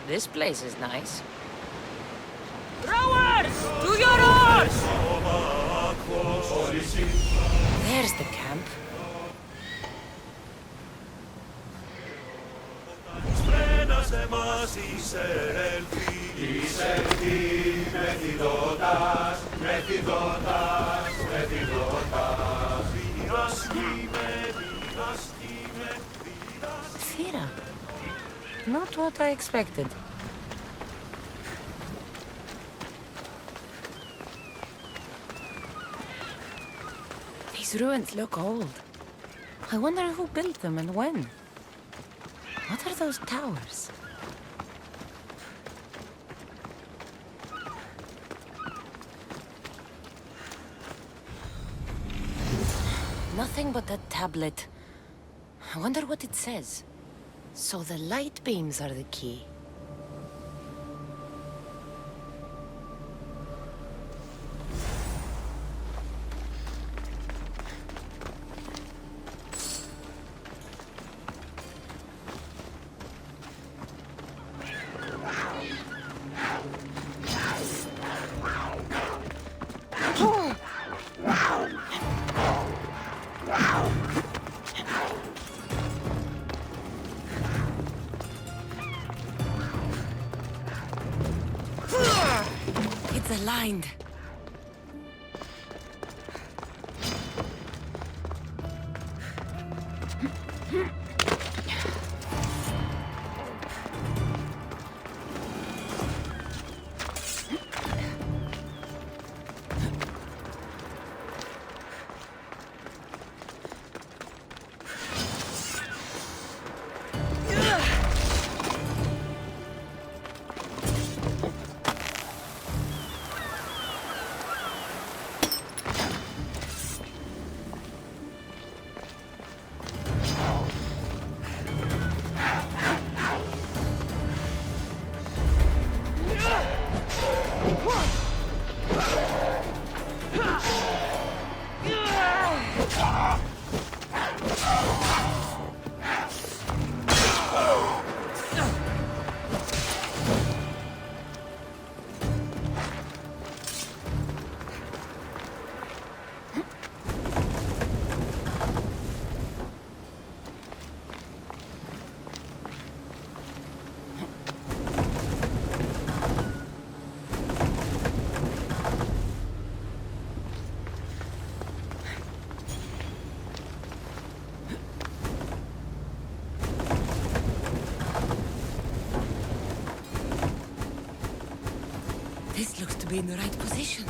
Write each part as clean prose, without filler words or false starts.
This place is nice. Rowers! To your oars! There's the camp. Thera. Not what I expected. These ruins look old. I wonder who built them and when. What are those towers? Nothing but a tablet. I wonder what it says. So the light beams are the key. It's aligned. This looks to be in the right position.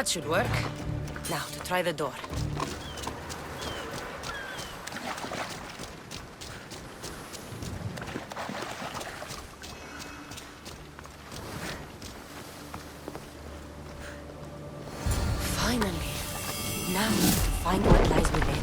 That should work. Now, to try the door. Finally. Now, find what lies within.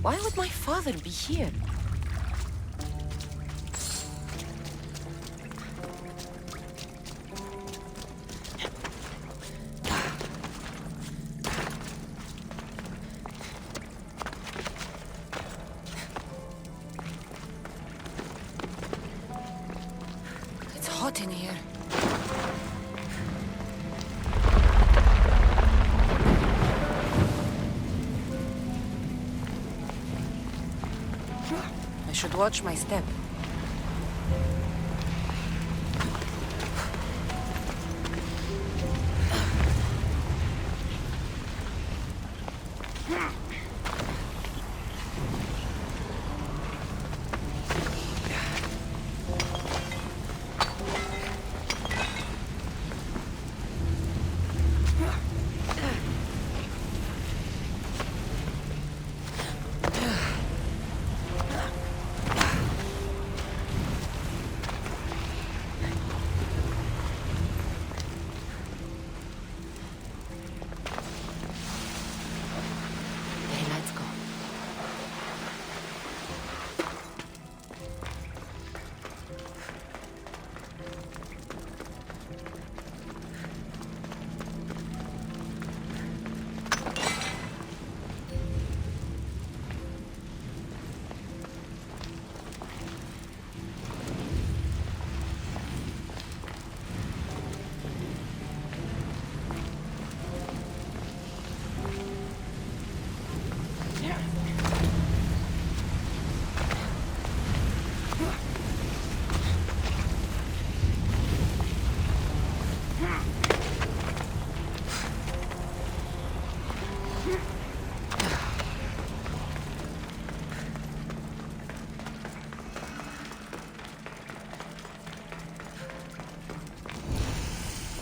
Why would my father be here? It's hot in here. I should watch my step.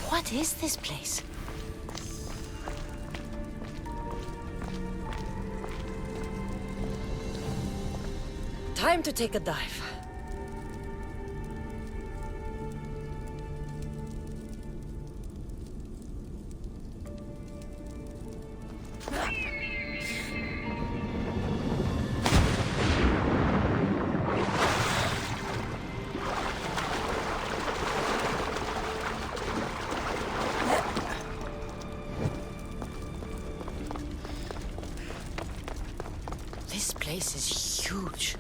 What is this place? Time to take a dive. This place is huge.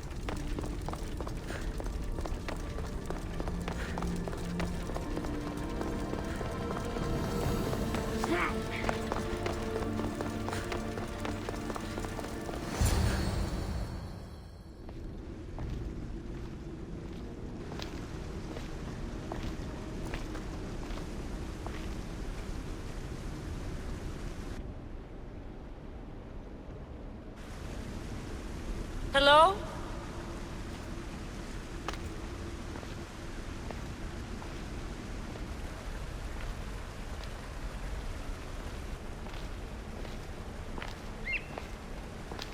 Hello?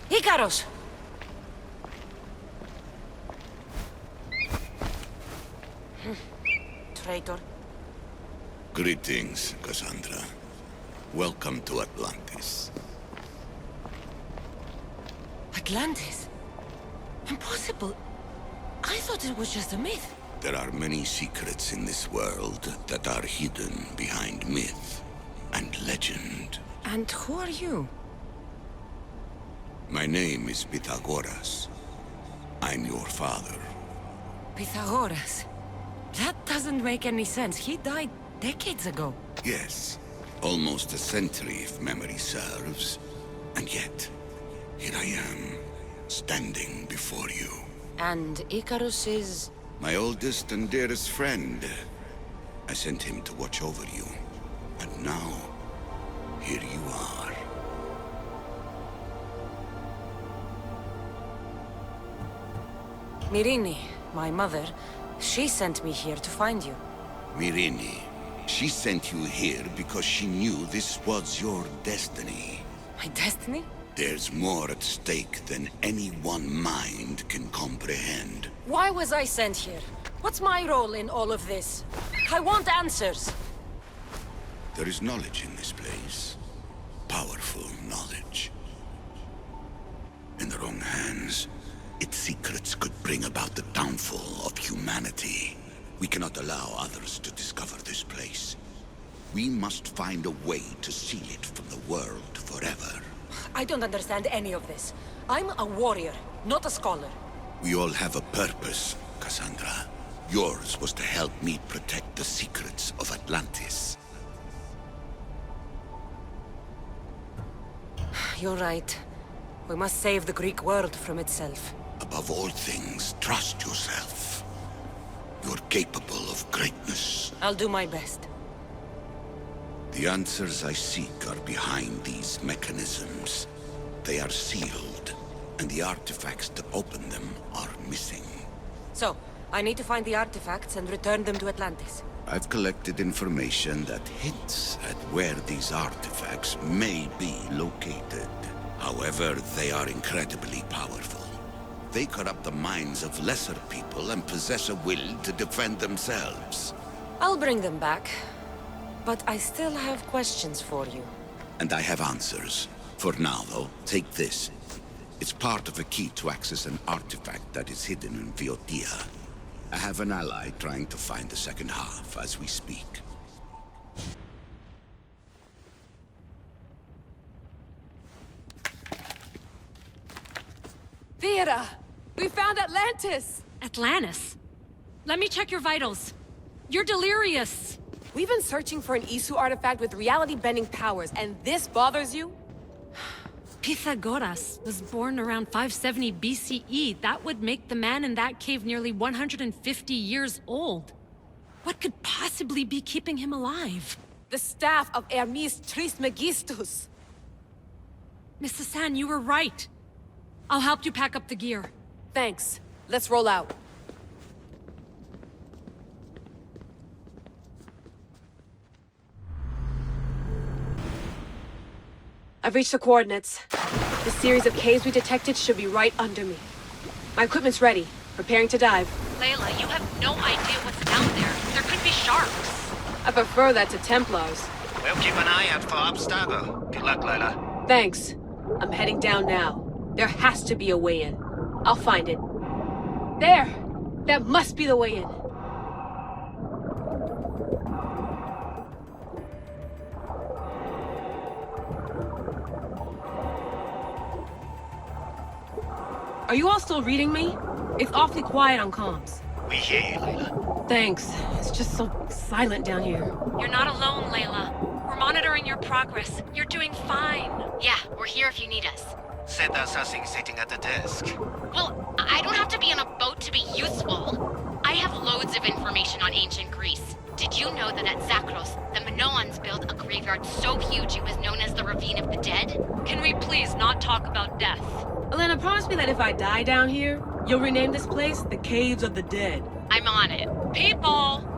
Icaros! Traitor. Greetings, Cassandra. Welcome to Atlantis. Atlantis? Impossible. I thought it was just a myth. There are many secrets in this world that are hidden behind myth and legend. And who are you? My name is Pythagoras. I'm your father. Pythagoras. That doesn't make any sense. He died decades ago. Yes, almost a century if memory serves. And yet, here I am, standing before you. And Icarus is... My oldest and dearest friend. I sent him to watch over you. And now, here you are. Myrrine, my mother, she sent me here to find you. Myrrine, she sent you here because she knew this was your destiny. My destiny? There's more at stake than any one mind can comprehend. Why was I sent here? What's my role in all of this? I want answers. There is knowledge in this place. Powerful knowledge. In the wrong hands, its secrets could bring about the downfall of humanity. We cannot allow others to discover this place. We must find a way to seal it from the world forever. I don't understand any of this. I'm a warrior, not a scholar. We all have a purpose, Cassandra. Yours was to help me protect the secrets of Atlantis. You're right. We must save the Greek world from itself. Above all things, trust yourself. You're capable of greatness. I'll do my best. The answers I seek are behind these mechanisms. They are sealed, and the artifacts that open them are missing. So, I need to find the artifacts and return them to Atlantis. I've collected information that hints at where these artifacts may be located. However, they are incredibly powerful. They corrupt the minds of lesser people and possess a will to defend themselves. I'll bring them back. But I still have questions for you. And I have answers. For now, though, take this. It's part of a key to access an artifact that is hidden in Viotia. I have an ally trying to find the second half as we speak. Theata! We found Atlantis! Atlantis? Let me check your vitals. You're delirious. We've been searching for an Isu artifact with reality-bending powers, and this bothers you? Pythagoras was born around 570 BCE. That would make the man in that cave nearly 150 years old. What could possibly be keeping him alive? The staff of Hermes Trismegistus. Mrs. San, you were right. I'll help you pack up the gear. Thanks. Let's roll out. I've reached the coordinates. The series of caves we detected should be right under me. My equipment's ready. Preparing to dive. Layla, you have no idea what's down there. There could be sharks. I prefer that to Templars. We'll keep an eye out for Abstergo. Good luck, Layla. Thanks. I'm heading down now. There has to be a way in. I'll find it. There! That must be the way in. Are you all still reading me? It's awfully quiet on comms. We hear you, Layla. Thanks. It's just so silent down here. You're not alone, Layla. We're monitoring your progress. You're doing fine. Yeah, we're here if you need us. Said there's nothing sitting at the desk. Well, I don't have to be on a boat to be useful. I have loads of information on ancient Greece. Did you know that at Zakros, the Minoans built a graveyard so huge it was known as the Ravine of the Dead? Can we please not talk about death? Elena, promise me that if I die down here, you'll rename this place the Caves of the Dead. I'm on it. People!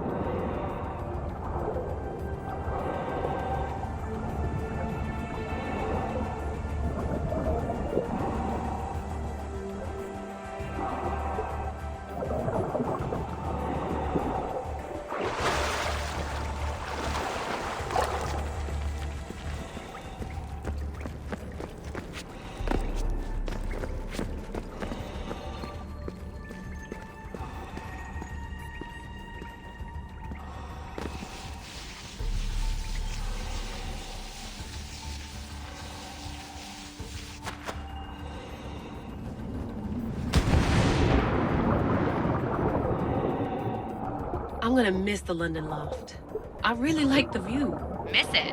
I'm gonna miss the London loft. I really like the view. Miss it?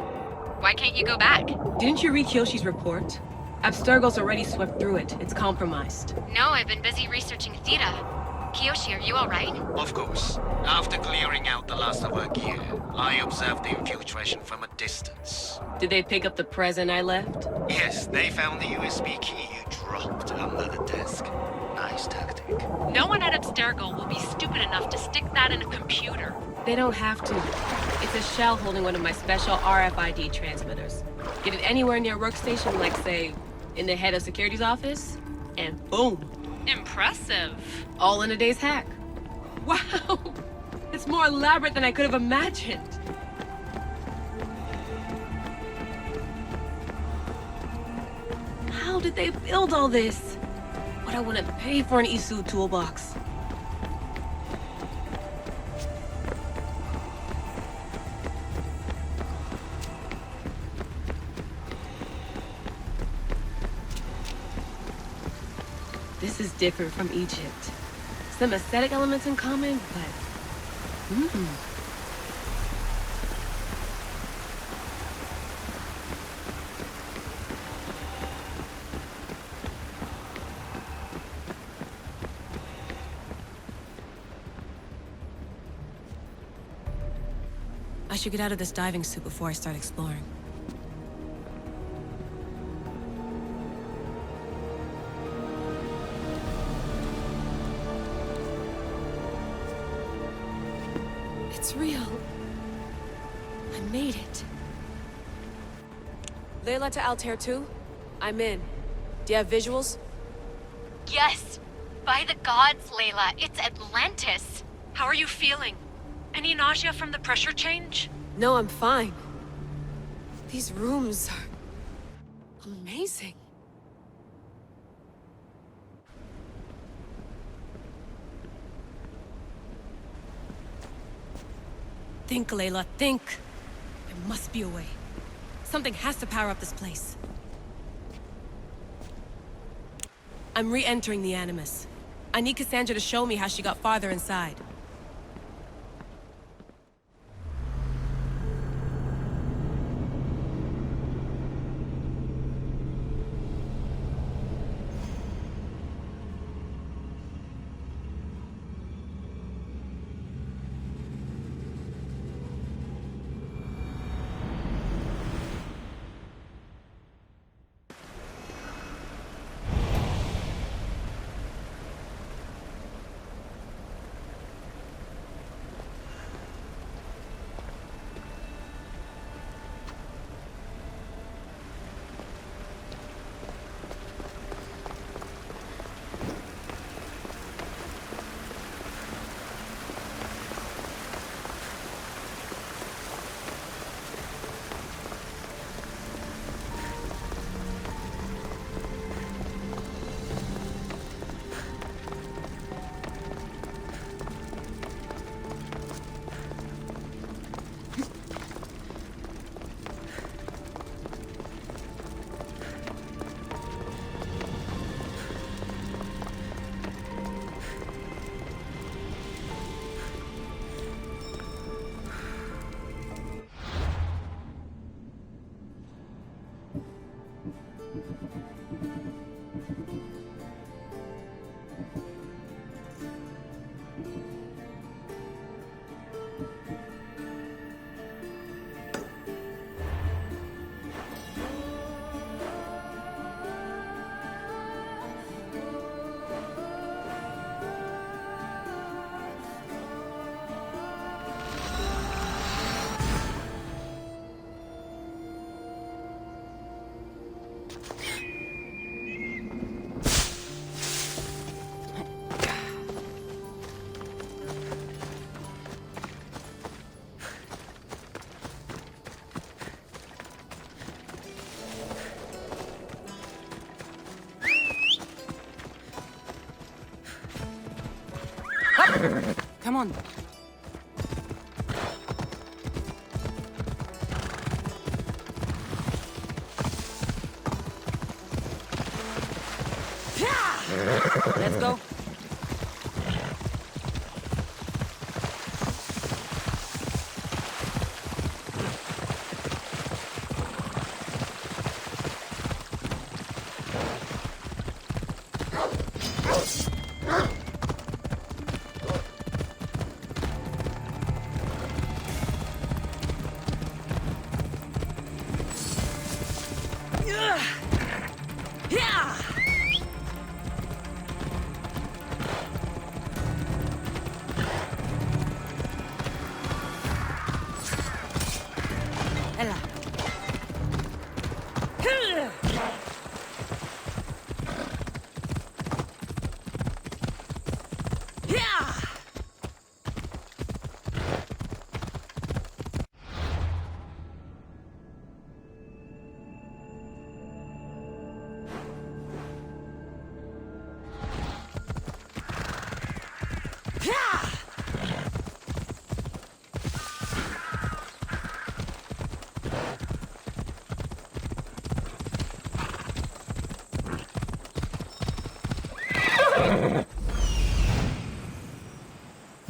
Why can't you go back? Didn't you read Kyoshi's report? Abstergo's already swept through it. It's compromised. No, I've been busy researching Theta. Kiyoshi, are you alright? Of course. After clearing out the last of our gear, I observed the infiltration from a distance. Did they pick up the present I left? Yes, they found the USB key you dropped under the desk. Nice tactic. No one at Abstergo will be stupid enough to stick that in a computer. They don't have to. It's a shell holding one of my special RFID transmitters. Get it anywhere near a workstation, like, say, in the head of security's office, and boom. Impressive. All in a day's hack. Wow! It's more elaborate than I could have imagined. How did they build all this? What I wouldn't pay for an Isu toolbox. This is different from Egypt. Some aesthetic elements in common, but... I should get out of this diving suit before I start exploring. It's real. I made it. Layla to Altair 2? I'm in. Do you have visuals? Yes! By the gods, Layla, it's Atlantis! How are you feeling? Any nausea from the pressure change? No, I'm fine. These rooms are... amazing. Think, Layla, think. There must be a way. Something has to power up this place. I'm re-entering the Animus. I need Cassandra to show me how she got farther inside. Come on. Let's go. Ella.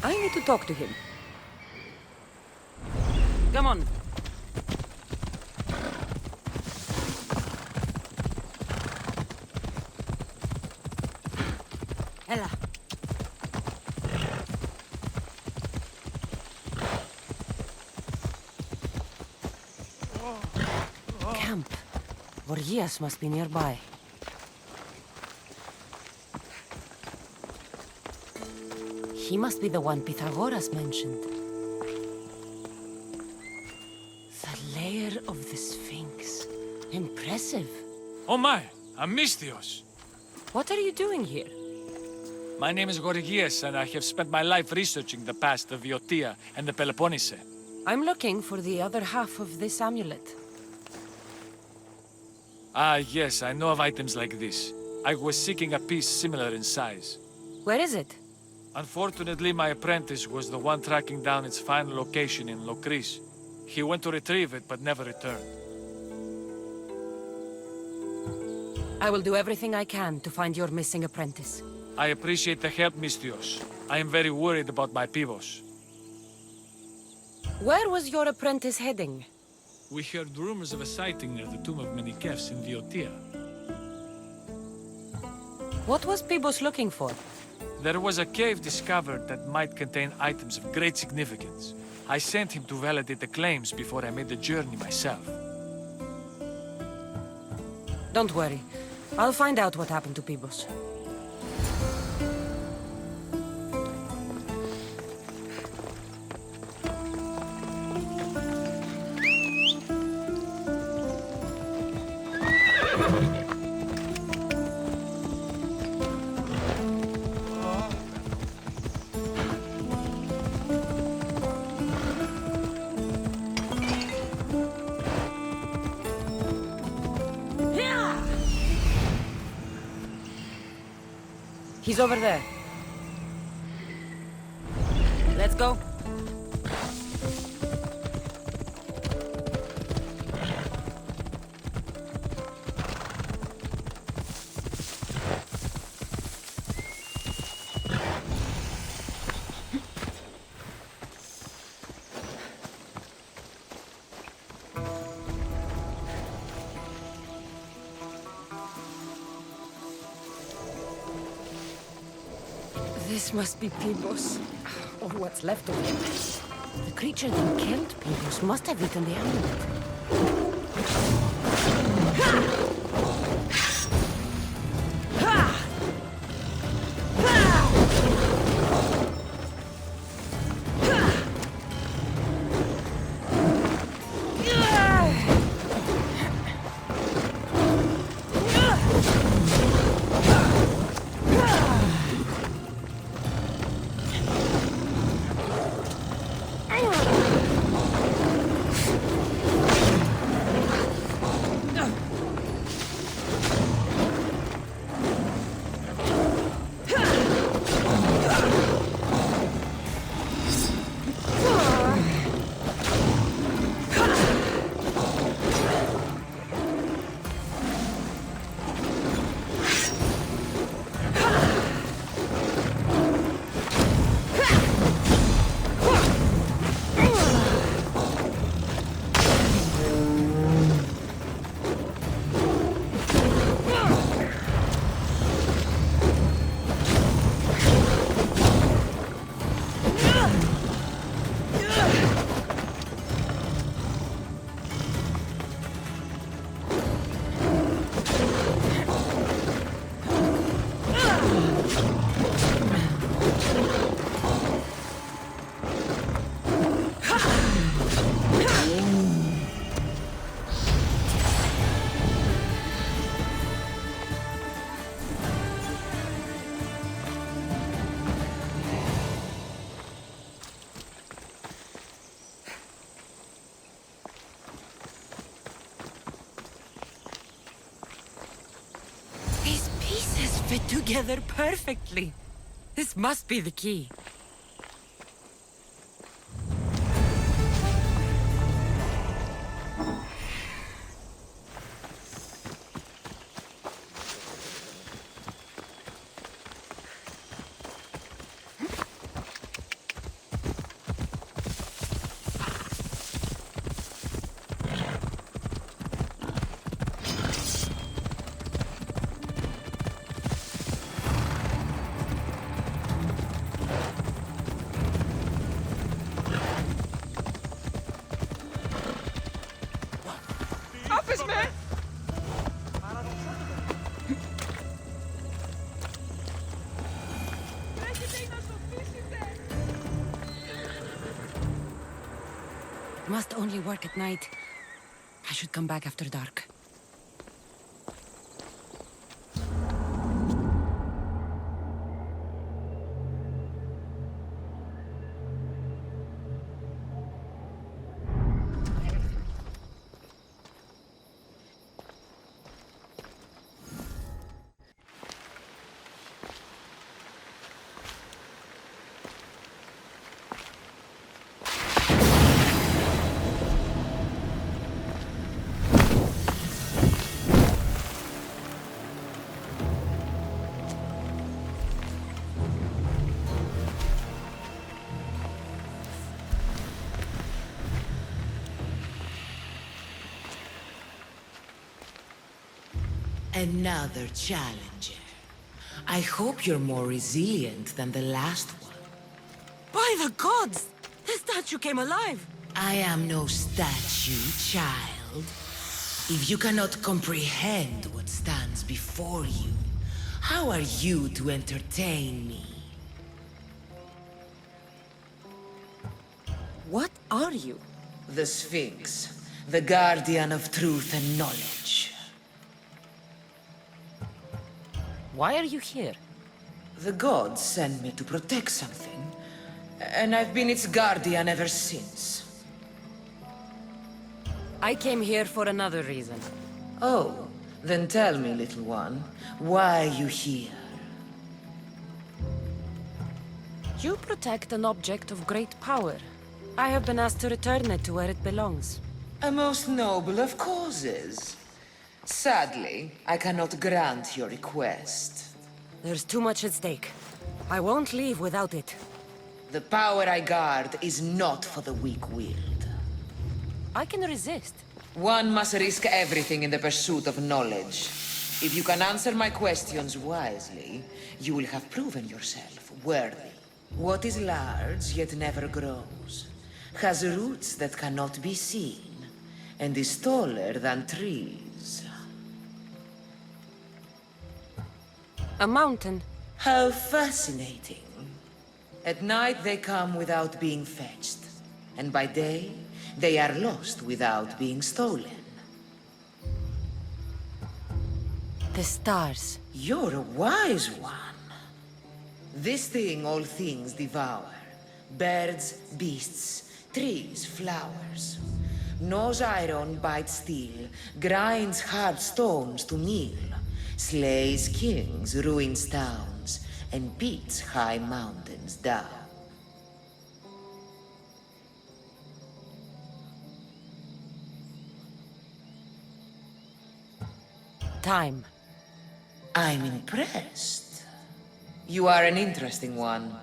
I need to talk to him. Come on. Ella. Camp. Borgias must be nearby. He must be the one Pythagoras mentioned. The lair of the Sphinx. Impressive. Oh my, Amistios! What are you doing here? My name is Gorgias, and I have spent my life researching the past of Viotia and the Peloponnese. I'm looking for the other half of this amulet. Ah, yes, I know of items like this. I was seeking a piece similar in size. Where is it? Unfortunately, my apprentice was the one tracking down its final location in Locris. He went to retrieve it, but never returned. I will do everything I can to find your missing apprentice. I appreciate the help, Mistios. I am very worried about my pivos. Where was your apprentice heading? We heard rumors of a sighting near the tomb of Menikefs in Viotia. What was Pibos looking for? There was a cave discovered that might contain items of great significance. I sent him to validate the claims before I made the journey myself. Don't worry. I'll find out what happened to Pibos. He's over there. Let's go. This must be Pibos, or what's left of him. The creature that killed Pibos must have eaten the amulet. fit together perfectly. This must be the key. Must only work at night. I should come back after dark. Another challenger. I hope you're more resilient than the last one. By the gods! The statue came alive! I am no statue, child. If you cannot comprehend what stands before you, how are you to entertain me? What are you? The Sphinx, the guardian of truth and knowledge. Why are you here? The gods sent me to protect something, and I've been its guardian ever since. I came here for another reason. Oh, then tell me, little one, why are you here? You protect an object of great power. I have been asked to return it to where it belongs. A most noble of causes. Sadly, I cannot grant your request. There's too much at stake. I won't leave without it. The power I guard is not for the weak-willed. I can resist. One must risk everything in the pursuit of knowledge. If you can answer my questions wisely, you will have proven yourself worthy. What is large yet never grows, has roots that cannot be seen, and is taller than trees. A mountain. How fascinating. At night they come without being fetched, and by day they are lost without being stolen. The stars. You're a wise one. This thing all things devour. Birds, beasts, trees, flowers. Gnaws iron, bites steel, grinds hard stones to meal, slays kings, ruins towns, and beats high mountains down. Time. I'm impressed. You are an interesting one.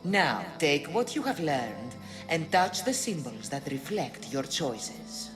Now, take what you have learned and touch the symbols that reflect your choices.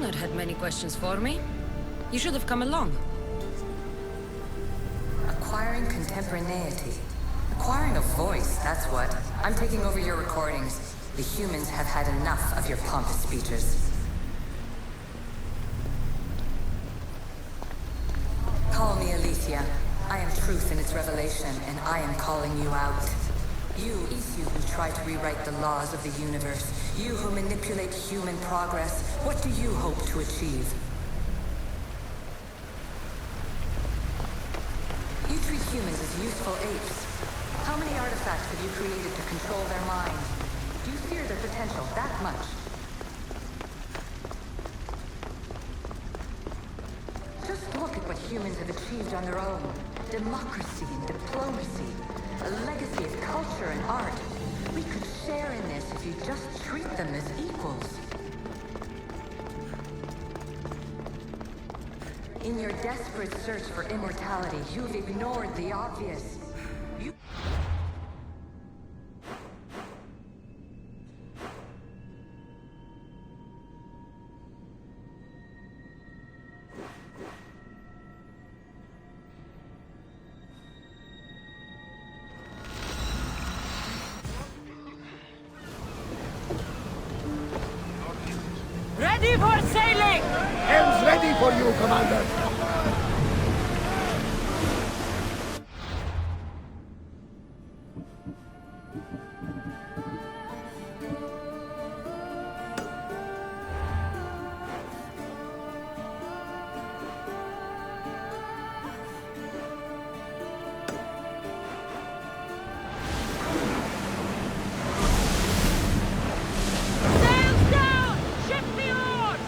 Gunnar had many questions for me. You should have come along. Acquiring contemporaneity. Acquiring a voice, that's what. I'm taking over your recordings. The humans have had enough of your pompous speeches. Call me Alicia. I am truth in its revelation, and I am calling you out. You, it's you who try to rewrite the laws of the universe. You who manipulate human progress. What do you hope to achieve? You treat humans as useful apes. How many artifacts have you created to control their minds? Do you fear their potential that much? Just look at what humans have achieved on their own. Democracy and diplomacy. A legacy of culture and art. We could share in this if you just treat them as equals. In your desperate search for immortality, you've ignored the obvious. Ready for sailing! Helm's ready for you, Commander! Sails down! Ship the oars!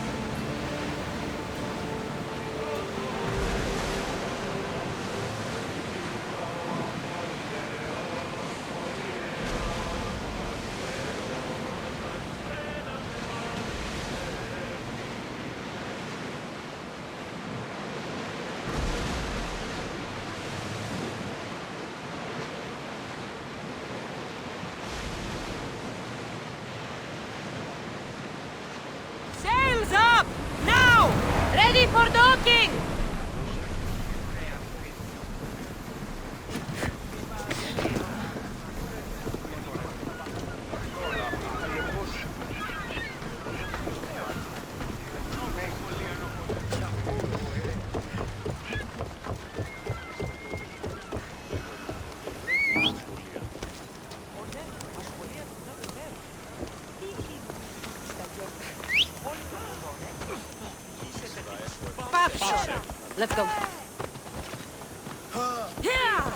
Sails up! Now! Ready for docking! Let's go. Yeah!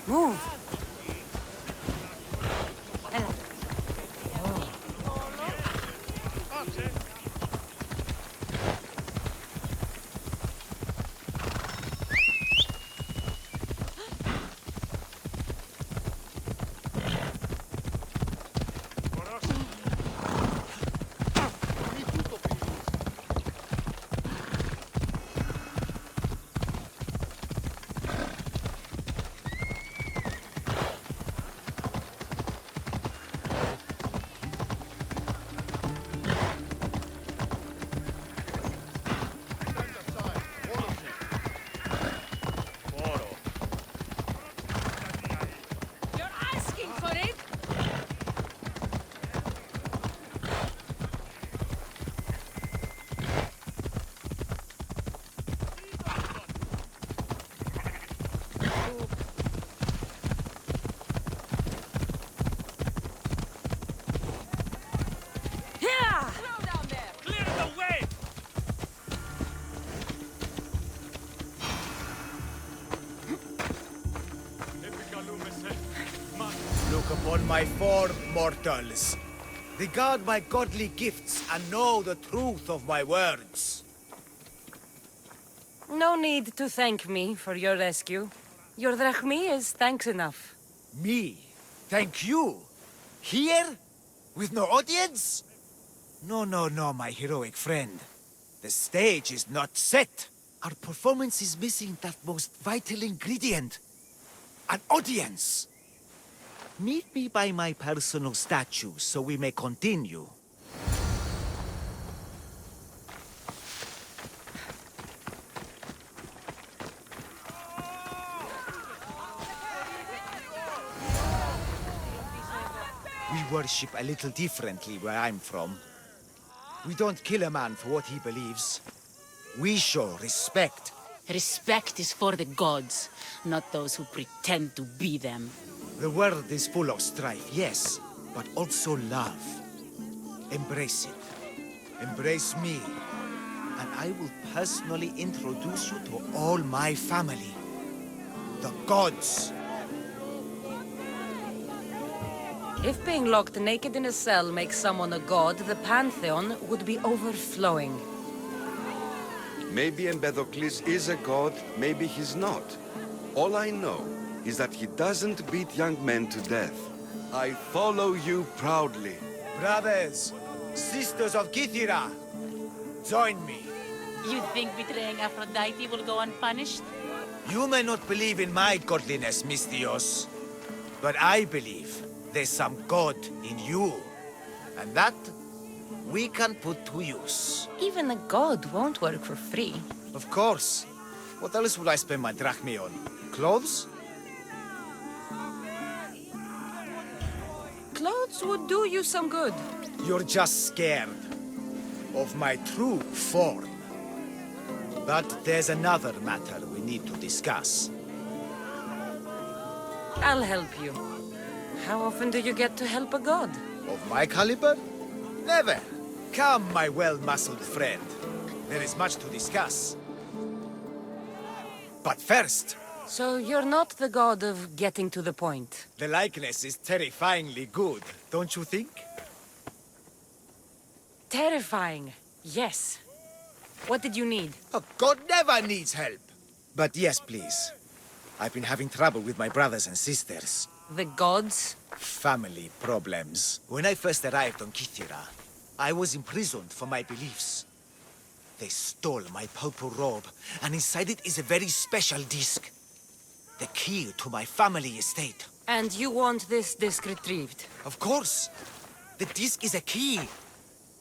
Move. Look upon my form, mortals. Regard my godly gifts and know the truth of my words. No need to thank me for your rescue. Your drachmi is thanks enough. Me? Thank you? Here? With no audience? No, no, no, my heroic friend. The stage is not set. Our performance is missing that most vital ingredient. An audience. Meet me by my personal statue so we may continue. We worship a little differently where I'm from. We don't kill a man for what he believes. We show respect. Respect is for the gods, not those who pretend to be them. The world is full of strife, yes, but also love. Embrace it. Embrace me. And I will personally introduce you to all my family. The gods. If being locked naked in a cell makes someone a god, the Pantheon would be overflowing. Maybe Empedocles is a god, maybe he's not. All I know is that he doesn't beat young men to death. I follow you proudly. Brothers, sisters of Kythera, join me. You think betraying Aphrodite will go unpunished? You may not believe in my godliness, Misthios, but I believe there's some god in you, and that we can put to use. Even a god won't work for free. Of course. What else would I spend my drachmae on? Clothes? Clothes would do you some good. You're just scared of my true form. But there's another matter we need to discuss. I'll help you. How often do you get to help a god? Of my caliber? Never. Come, my well-muscled friend. There is much to discuss. But first... So you're not the god of getting to the point. The likeness is terrifyingly good, don't you think? Terrifying, yes. What did you need? A god never needs help. But yes, please. I've been having trouble with my brothers and sisters. The gods? Family problems. When I first arrived on Kythera, I was imprisoned for my beliefs. They stole my purple robe, and inside it is a very special disc. The key to my family estate. And you want this disc retrieved? Of course. The disc is a key.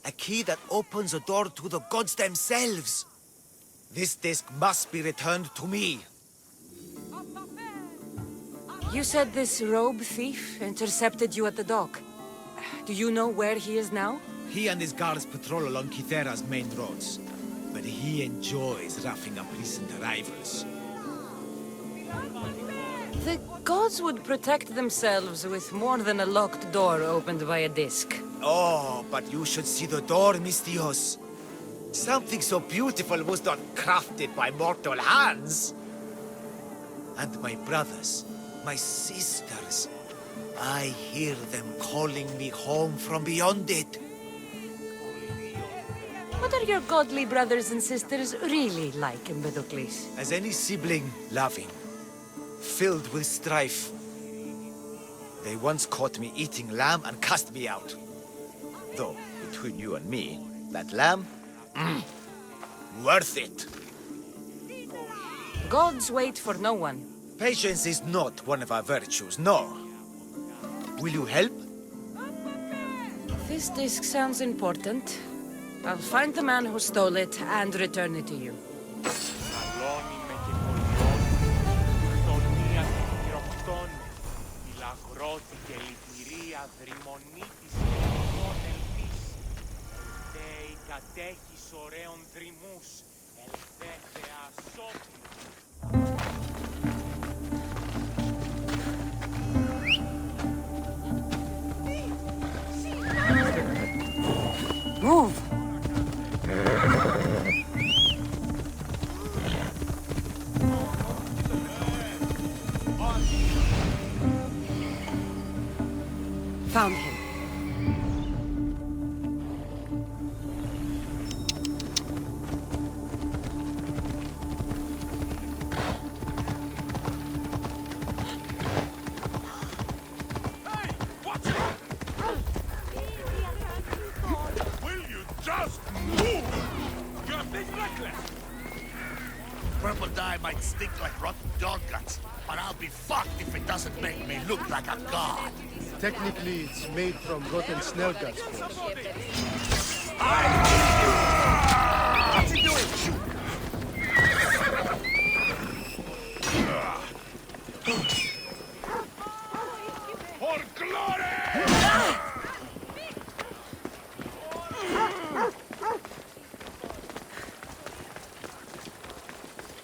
A key that opens a door to the gods themselves. This disc must be returned to me. You said this robe thief intercepted you at the dock. Do you know where he is now? He and his guards patrol along Kythera's main roads. But he enjoys roughing up recent arrivals. The gods would protect themselves with more than a locked door opened by a disc. Oh, but you should see the door, Misthios. Something so beautiful was not crafted by mortal hands. And my brothers, my sisters, I hear them calling me home from beyond it. What are your godly brothers and sisters really like, Empedocles? As any sibling, loving, filled with strife. They once caught me eating lamb and cast me out. Though, between you and me, that lamb, worth it. Gods wait for no one. Patience is not one of our virtues, no. Will you help? This disc sounds important. I'll find the man who stole it and return it to you. Move! Found him. might stink like rotten dog guts, but I'll be fucked if it doesn't make me look like a god. Technically, it's made from rotten snail guts. What's he doing? Shoot! For glory!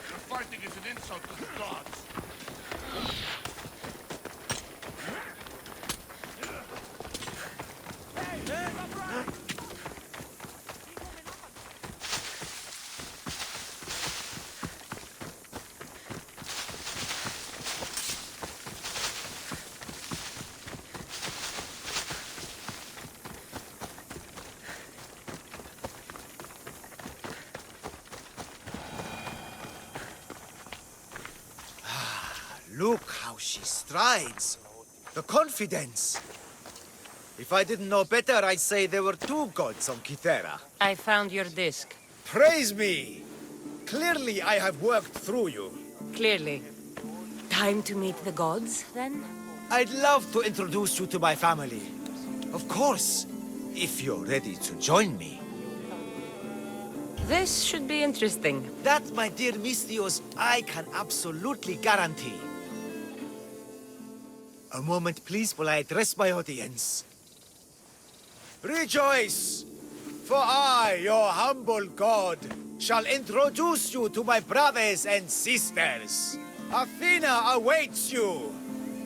Your fighting is an insult to the gods. Look how she strides. The confidence. If I didn't know better, I'd say there were two gods on Kythera. I found your disc. Praise me! Clearly I have worked through you. Clearly. Time to meet the gods, then? I'd love to introduce you to my family. Of course, if you're ready to join me. This should be interesting. That, my dear Misthios, I can absolutely guarantee. A moment, please, while I address my audience. Rejoice! For I, your humble god, shall introduce you to my brothers and sisters. Athena awaits you.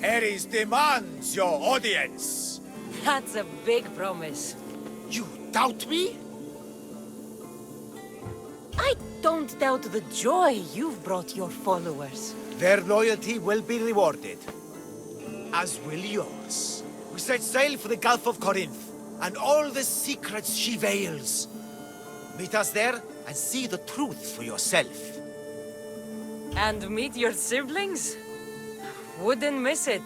Ares demands your audience. That's a big promise. You doubt me? I don't doubt the joy you've brought your followers. Their loyalty will be rewarded. As will yours. We set sail for the Gulf of Corinth, and all the secrets she veils. Meet us there, and see the truth for yourself. And meet your siblings? Wouldn't miss it.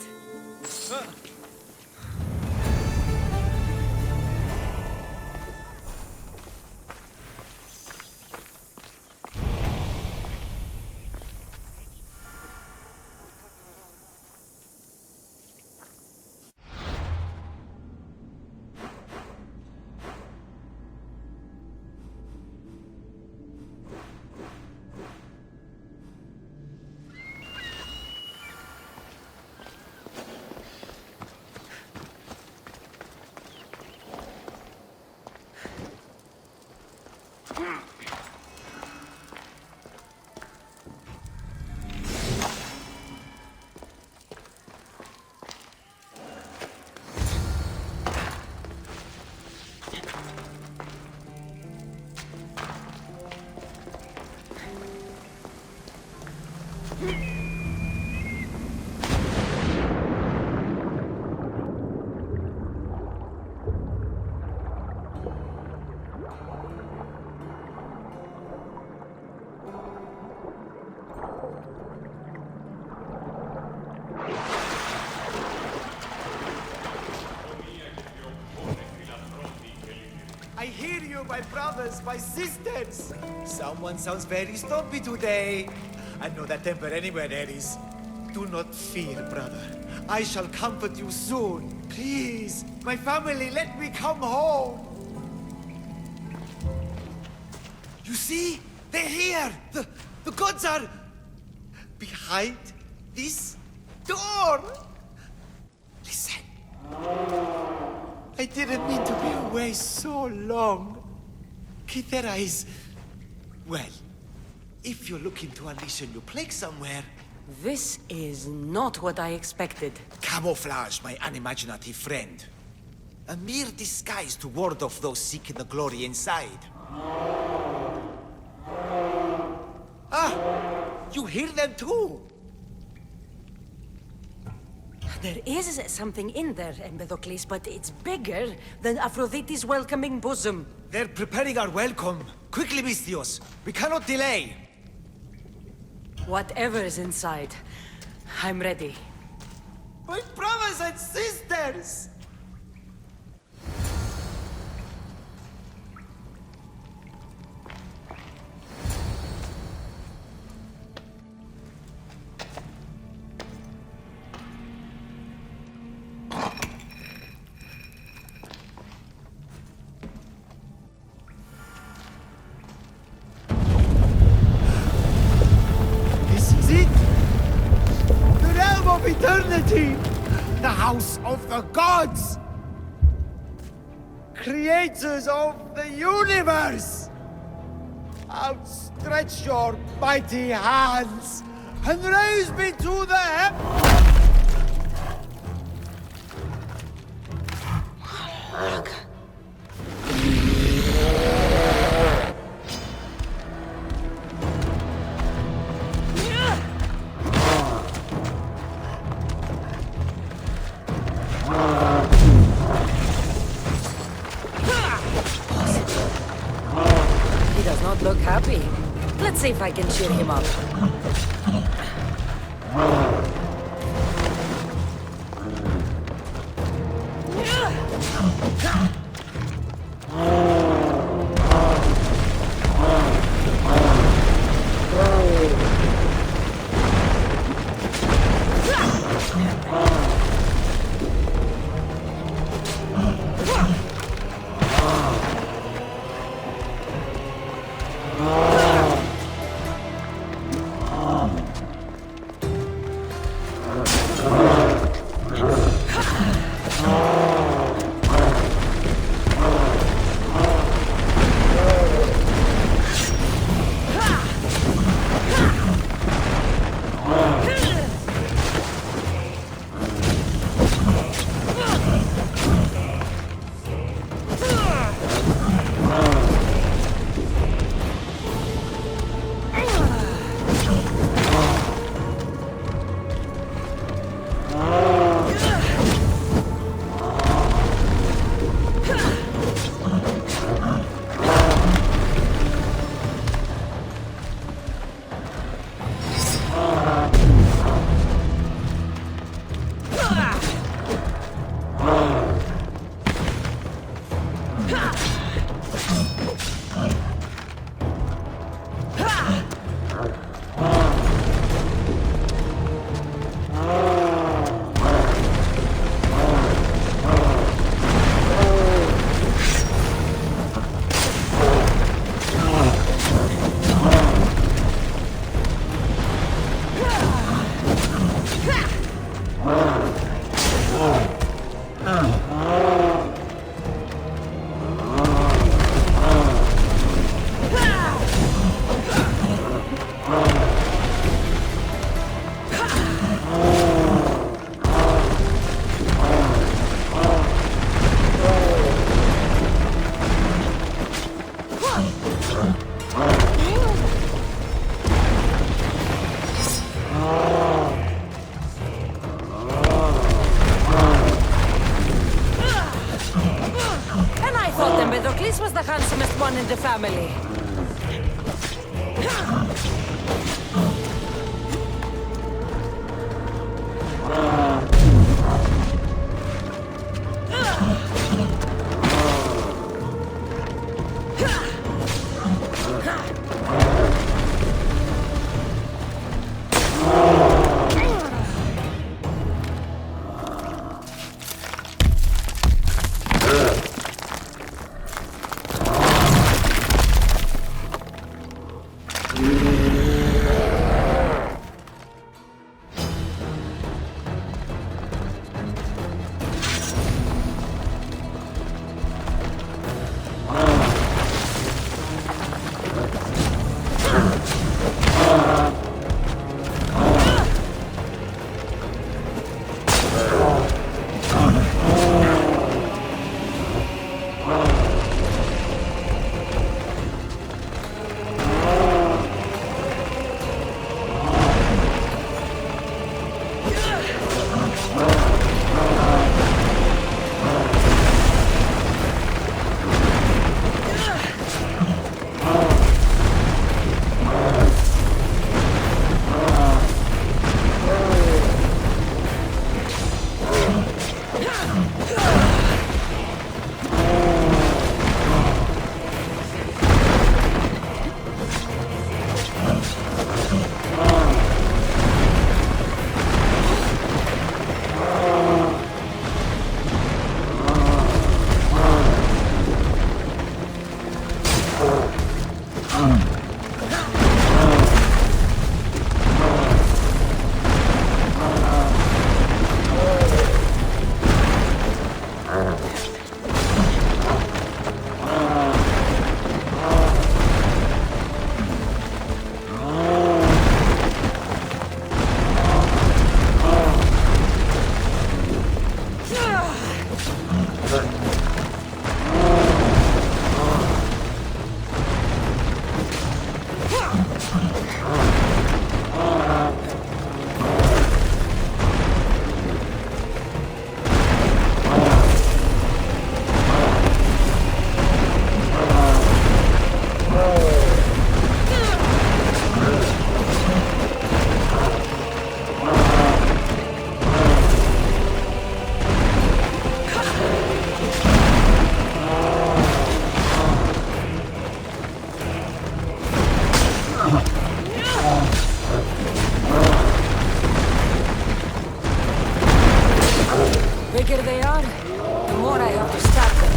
I hear you, my brothers, my sisters. Someone sounds very stumpy today. I know that temper anywhere, Ares. Do not fear, brother. I shall comfort you soon. Please, my family, let me come home. You see? They're here. The gods are behind this door. Listen. I didn't mean to be away so long. Kythera is... well, if you're looking to unleash a new plague somewhere... This is not what I expected. Camouflage, my unimaginative friend. A mere disguise to ward off those seeking the glory inside. Ah! You hear them too! There is something in there, Empedocles, but it's bigger than Aphrodite's welcoming bosom. They're preparing our welcome. Quickly, Misthios. We cannot delay. Whatever is inside, I'm ready. My brothers and sisters! house of the gods! Creators of the universe! Outstretch your mighty hands and raise me to the He does not look happy. Let's see if I can cheer him up. This was the handsomest one in the family. Bigger they are, the more I have to stop them.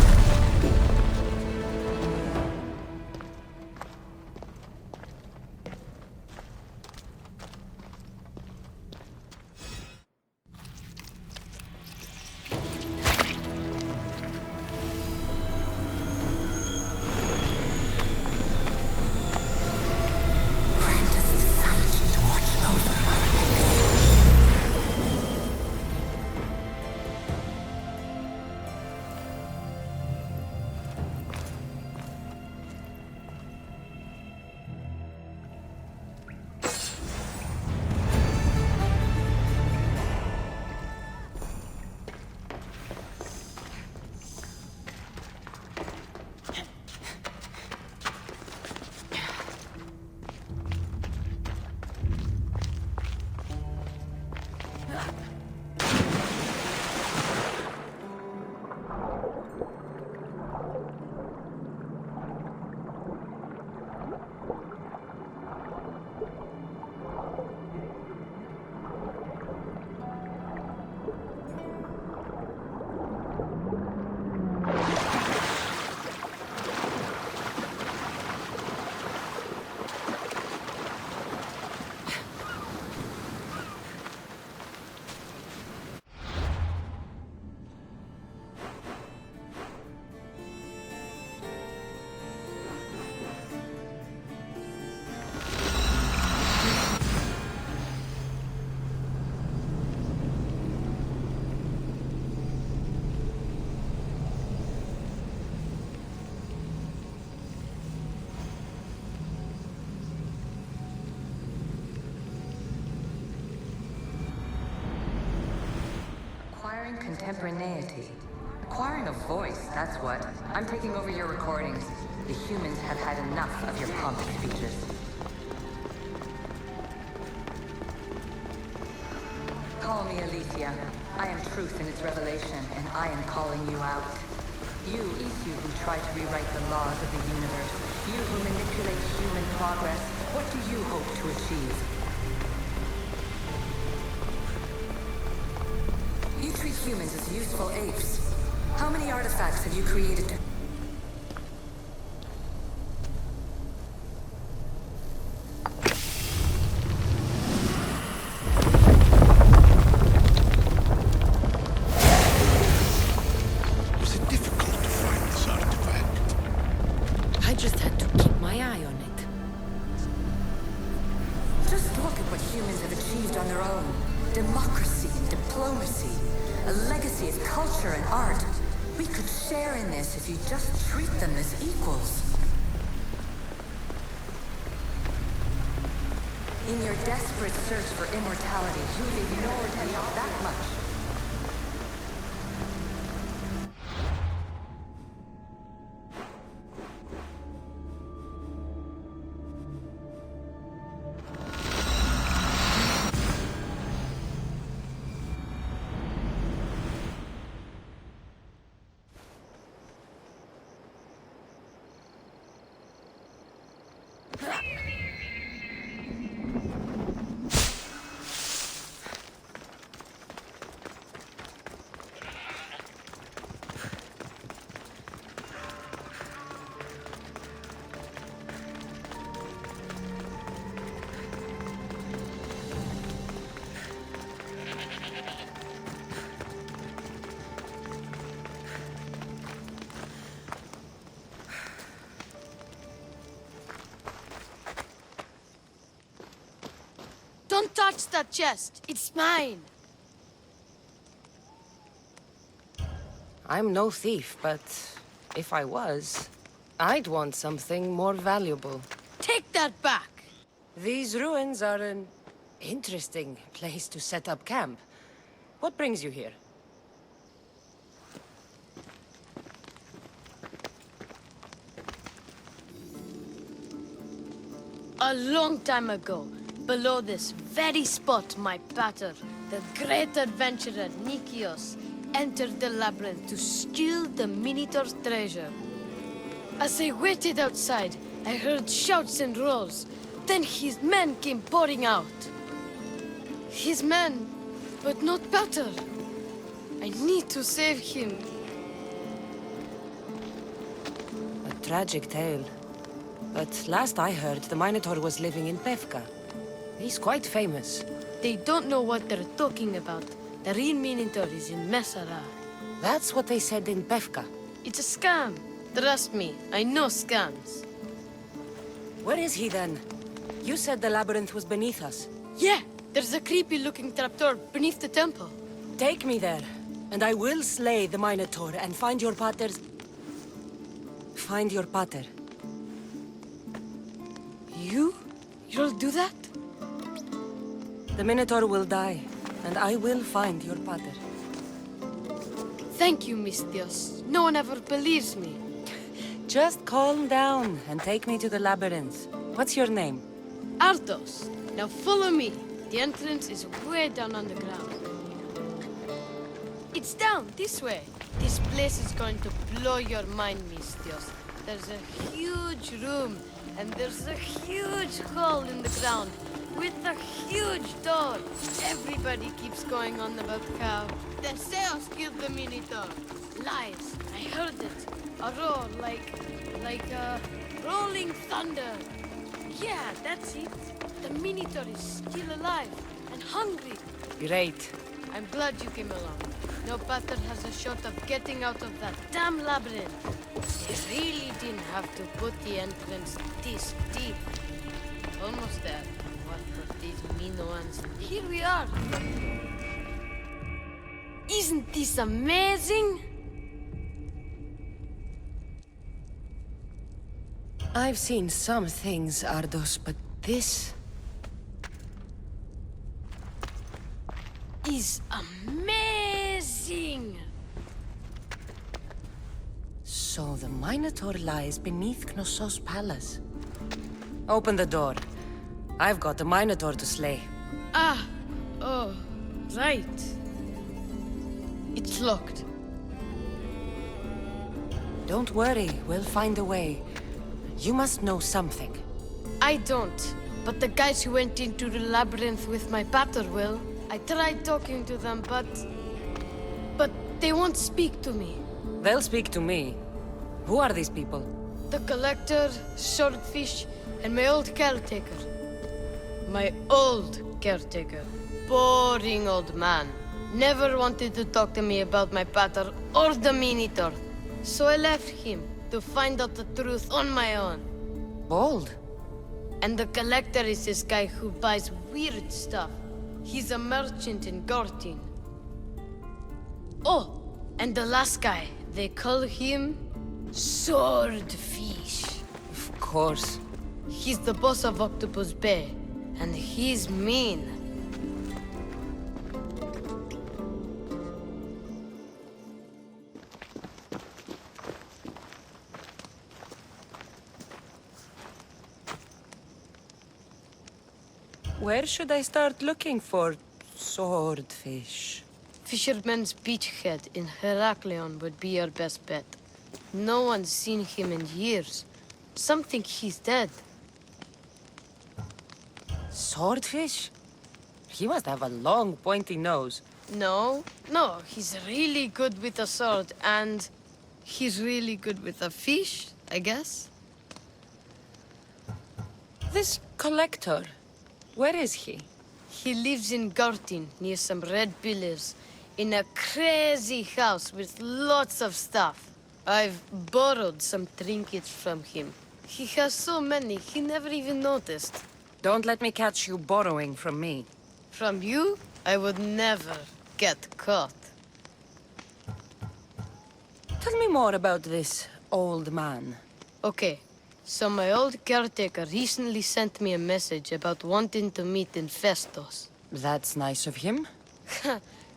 Acquiring contemporaneity. Acquiring a voice, that's what. I'm taking over your recordings. The humans have had enough of your pompous speeches. Call me Alicia. I am truth in its revelation, and I am calling you out. You who try to rewrite the laws of the universe. You who manipulate human progress. What do you hope to achieve? You treat humans as useful apes. How many artifacts have you created to... Was it difficult to find this artifact? I just had to keep my eye on it. Just look at what humans have achieved on their own. Democracy and diplomacy. A legacy of culture and art. We could share in this if you just treat them as equals. In your desperate search for immortality, you've ignored me that much. Don't touch that chest. It's mine. I'm no thief, but if I was, I'd want something more valuable. Take that back! These ruins are an interesting place to set up camp. What brings you here? A long time ago, below this very spot, my pater, the great adventurer Nikios, entered the labyrinth to steal the Minotaur's treasure. As I waited outside, I heard shouts and roars. Then his men came pouring out. His men, but not pater. I need to save him. A tragic tale. But last I heard, the Minotaur was living in Pevka. He's quite famous. They don't know what they're talking about. The real Minotaur is in Messara. That's what they said in Pevka. It's a scam. Trust me, I know scams. Where is he then? You said the labyrinth was beneath us. Yeah, there's a creepy-looking trapdoor beneath the temple. Take me there, and I will slay the Minotaur and find your pater's... Find your pater. You'll do that? The Minotaur will die, and I will find your pater. Thank you, Mistios. No one ever believes me. Just calm down and take me to the labyrinth. What's your name? Ardos. Now follow me. The entrance is way down on the ground. It's down, this way. This place is going to blow your mind, Mistios. There's a huge room, and there's a huge hole in the ground, with a huge door. Everybody keeps going on about how Theseus killed the Minotaur. Lies. I heard it. A roar like rolling thunder. Yeah, that's it. The Minotaur is still alive and hungry. Great. I'm glad you came along. No pater has a shot of getting out of that damn labyrinth. They really didn't have to put the entrance this deep. Almost there. What were these Minoans? Here we are. Isn't this amazing? I've seen some things, Ardos, but this... is amazing! So the Minotaur lies beneath Knossos' palace. Open the door. I've got a Minotaur to slay. Oh, right. It's locked. Don't worry, we'll find a way. You must know something. I don't, but the guys who went into the labyrinth with my pater will. I tried talking to them, but they won't speak to me. They'll speak to me. Who are these people? The Collector, Swordfish, and my old caretaker. My old caretaker. Boring old man. Never wanted to talk to me about my pater or the Minotaur. So I left him to find out the truth on my own. Bold. And the Collector is this guy who buys weird stuff. He's a merchant in Gortin. Oh, and the last guy, they call him Swordfish. Of course. He's the boss of Octopus Bay, and he's mean. Where should I start looking for Swordfish? Fisherman's Beachhead in Heraklion would be your best bet. No one's seen him in years. Some think he's dead. Swordfish? He must have a long, pointy nose. No, he's really good with a sword, and he's really good with a fish, I guess. This Collector, where is he? He lives in Gortin, near some red pillars, in a crazy house with lots of stuff. I've borrowed some trinkets from him. He has so many, he never even noticed. Don't let me catch you borrowing from me. From you, I would never get caught. Tell me more about this old man. Okay, so my old caretaker recently sent me a message about wanting to meet in Festos. That's nice of him.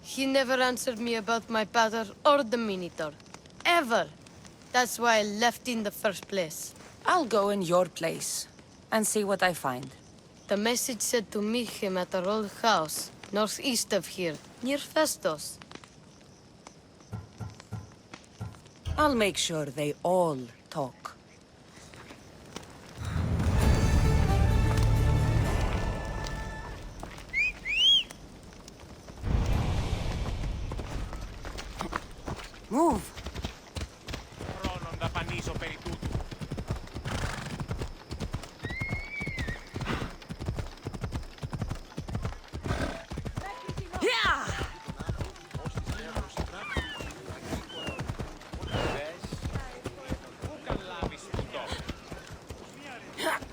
He never answered me about my pater or the Minotaur. Ever. That's why I left in the first place. I'll go in your place and see what I find. The message said to meet him at our old house, northeast of here, near Festos. I'll make sure they all talk. Move!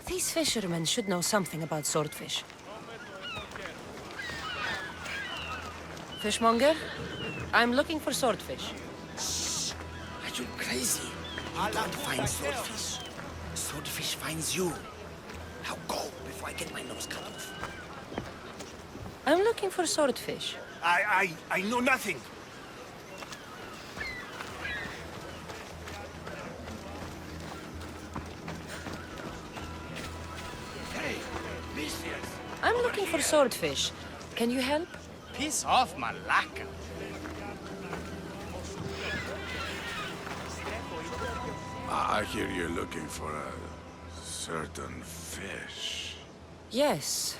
These fishermen should know something about swordfish. Fishmonger? I'm looking for swordfish. Are you crazy? You don't find swordfish. Swordfish finds you. Now go before I get my nose cut off. I'm looking for swordfish. I know nothing. I'm looking for swordfish. Can you help? Piss off, Malaka. I hear you're looking for a certain fish. Yes.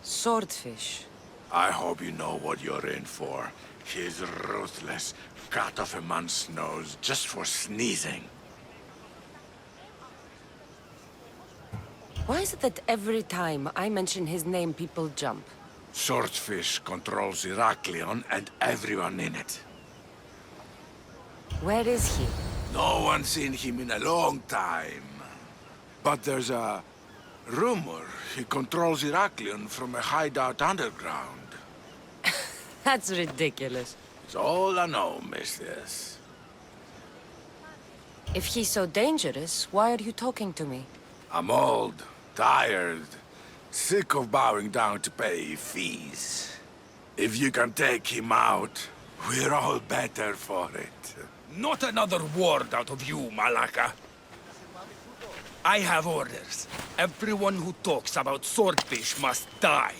Swordfish. I hope you know what you're in for. He's ruthless. Cut off a man's nose just for sneezing. Why is it that every time I mention his name, people jump? Swordfish controls Heraklion and everyone in it. Where is he? No one's seen him in a long time. But there's a rumor he controls Heraklion from a hideout underground. That's ridiculous. It's all I know, mistress. If he's so dangerous, why are you talking to me? I'm old, tired, sick of bowing down to pay fees. If you can take him out, we're all better for it. Not another word out of you, Malaka. I have orders. Everyone who talks about swordfish must die.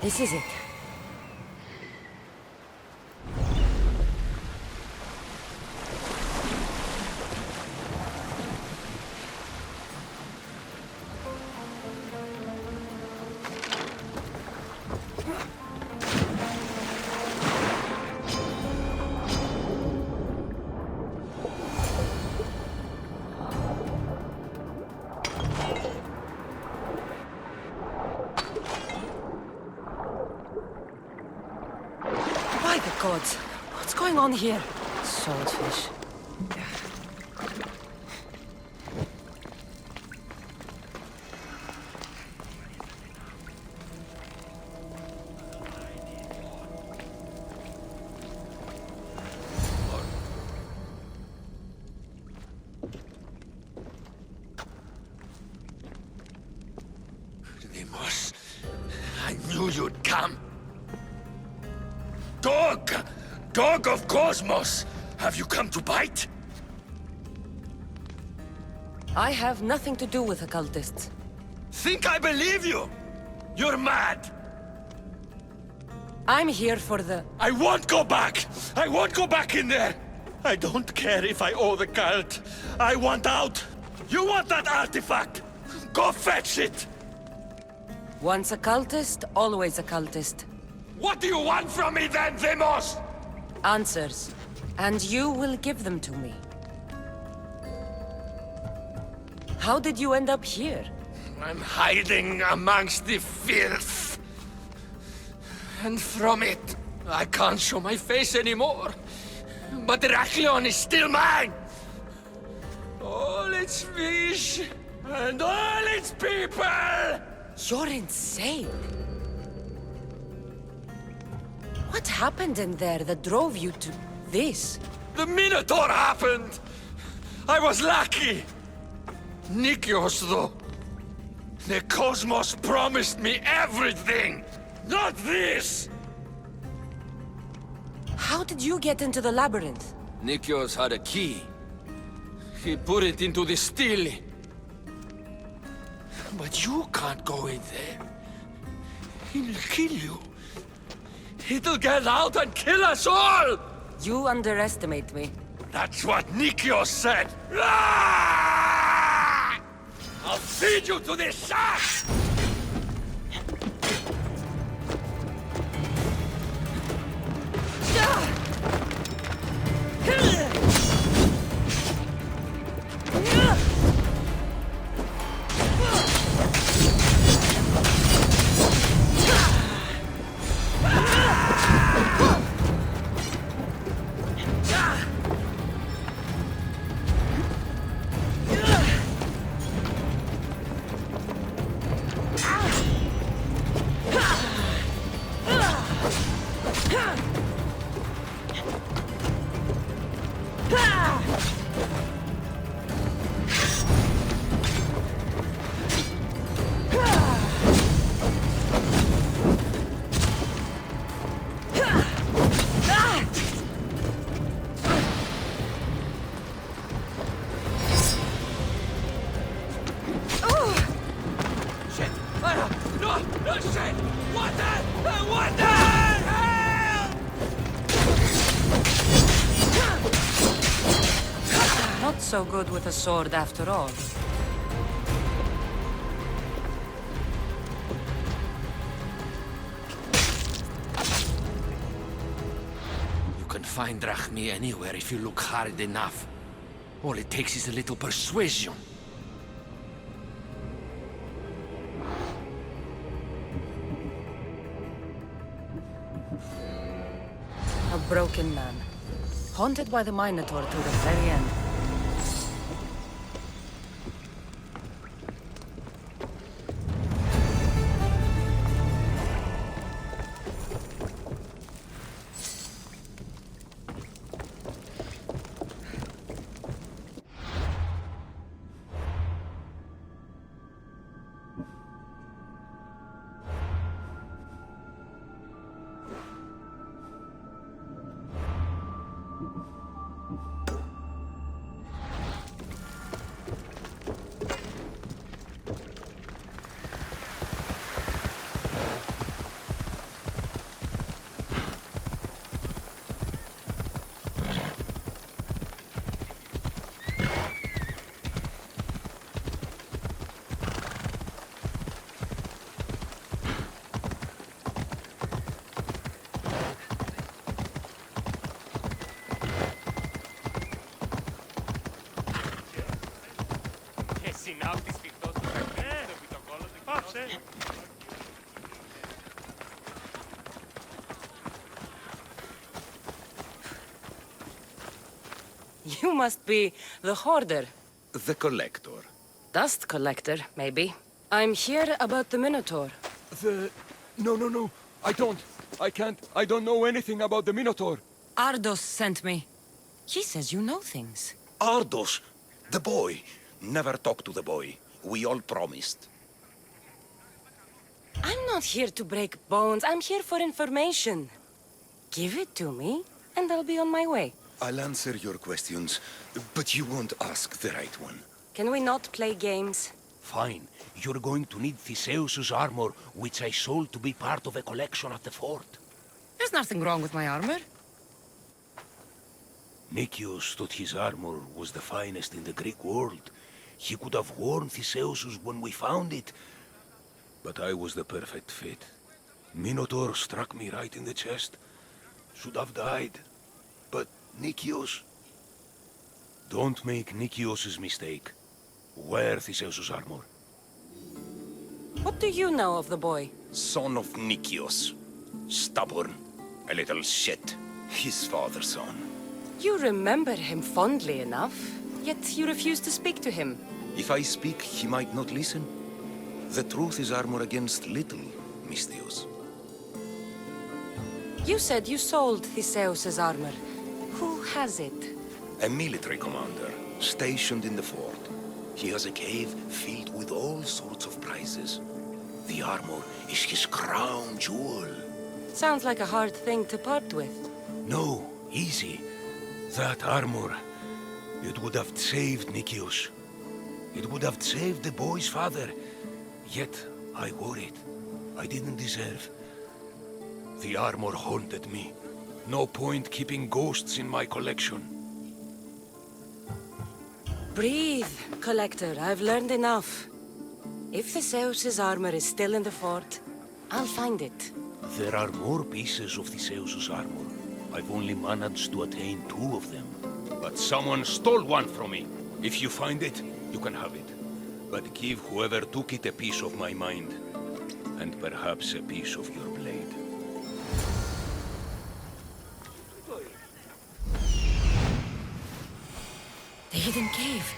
This is it. By the gods, what's going on here? Swordfish. Deimos, I knew you'd come. Dog! Dog of Cosmos! Have you come to bite? I have nothing to do with occultists. Think I believe you? You're mad! I'm here for the... I won't go back! I won't go back in there! I don't care if I owe the cult. I want out! You want that artifact? Go fetch it! Once a cultist, always a cultist. What do you want from me then, Demos? Answers. And you will give them to me. How did you end up here? I'm hiding amongst the filth. And from it, I can't show my face anymore. But Heraklion is still mine! All its fish, and all its people! You're insane. What happened in there that drove you to this? The Minotaur happened! I was lucky! Nikios, though. The Cosmos promised me everything! Not this! How did you get into the labyrinth? Nikios had a key. He put it into the stele. But you can't go in there. He'll kill you. It'll get out and kill us all! You underestimate me. That's what Nikios said! Ah! I'll feed you to the sharks! Not so good with a sword after all. You can find Drachmi anywhere if you look hard enough. All it takes is a little persuasion. A broken man. Haunted by the Minotaur to the very end. You must be the Hoarder. The Collector. Dust collector, maybe. I'm here about the Minotaur. No. I don't. I can't. I don't know anything about the Minotaur. Ardos sent me. He says you know things. Ardos, the boy. Never talk to the boy. We all promised. I'm not here to break bones. I'm here for information. Give it to me, and I'll be on my way. I'll answer your questions, but you won't ask the right one. Can we not play games? Fine. You're going to need Theseus's armor, which I sold to be part of a collection at the fort. There's nothing wrong with my armor. Nikios thought his armor was the finest in the Greek world. He could have worn Theseus's when we found it. but I was the perfect fit. Minotaur struck me right in the chest. Should have died. But Nikios... Don't make Nikios' mistake. Wear Theseus' armor. What do you know of the boy? Son of Nikios. Stubborn. A little shit. His father's son. You remember him fondly enough, yet you refuse to speak to him. If I speak, he might not listen. The truth is armor against little, Misthios. You said you sold Theseus' armor. Who has it? A military commander, stationed in the fort. He has a cave filled with all sorts of prizes. The armor is his crown jewel. Sounds like a hard thing to part with. No, easy. That armor, it would have saved Nikios. It would have saved the boy's father. Yet, I wore it. I didn't deserve. The armor haunted me. No point keeping ghosts in my collection. Breathe, Collector. I've learned enough. If Theseus' armor is still in the fort, I'll find it. There are more pieces of Theseus' armor. I've only managed to attain 2 of them. But someone stole one from me. If you find it, you can have it. But give whoever took it a piece of my mind. And perhaps a piece of your blade. The hidden cave.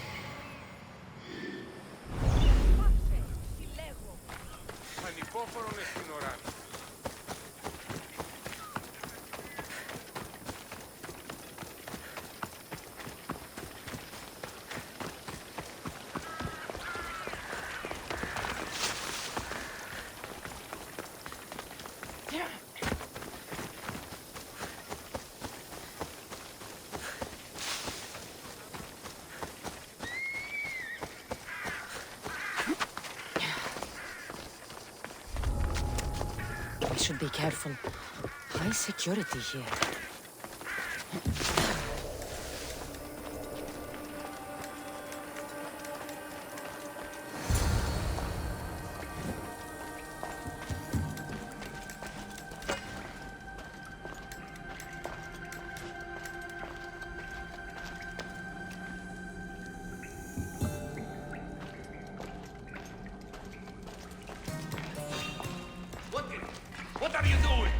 I should be careful. High security here. What are you doing?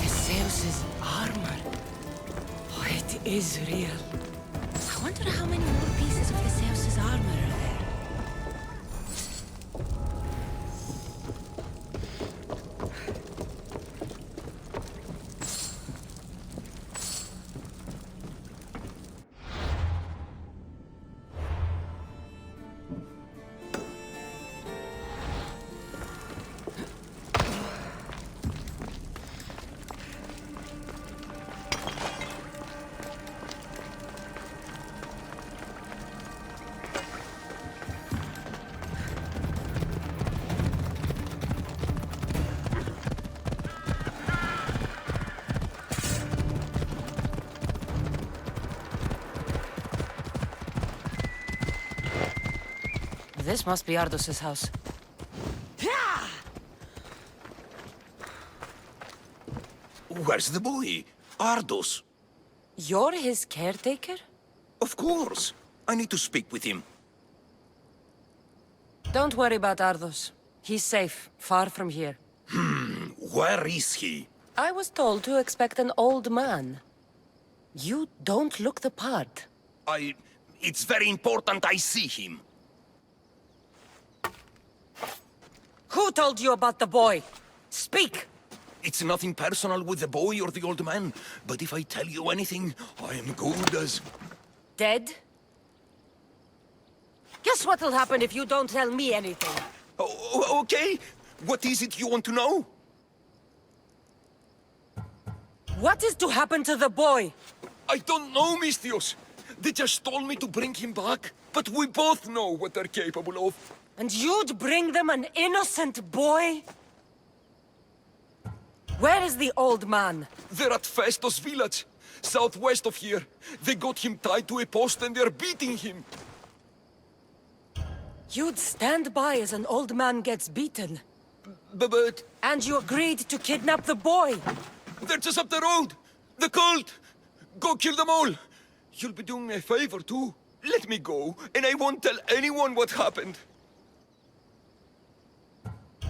Theseus' armor. Oh, it is real. I wonder how many more pieces of Theseus' armor are there. This must be Ardos's house. Where's the boy? Ardos. You're his caretaker? Of course. I need to speak with him. Don't worry about Ardos. He's safe, far from here. Where is he? I was told to expect an old man. You don't look the part. It's very important I see him. Who told you about the boy? Speak! It's nothing personal with the boy or the old man, but if I tell you anything, I am good as... Dead? Guess what'll happen if you don't tell me anything? Okay. What is it you want to know? What is to happen to the boy? I don't know, Mistios. They just told me to bring him back, but we both know what they're capable of. And you'd bring them an innocent boy? Where is the old man? They're at Festos village, southwest of here. They got him tied to a post and they're beating him. You'd stand by as an old man gets beaten. But... And you agreed to kidnap the boy. They're just up the road. The cult. Go kill them all. You'll be doing me a favor, too. Let me go, and I won't tell anyone what happened.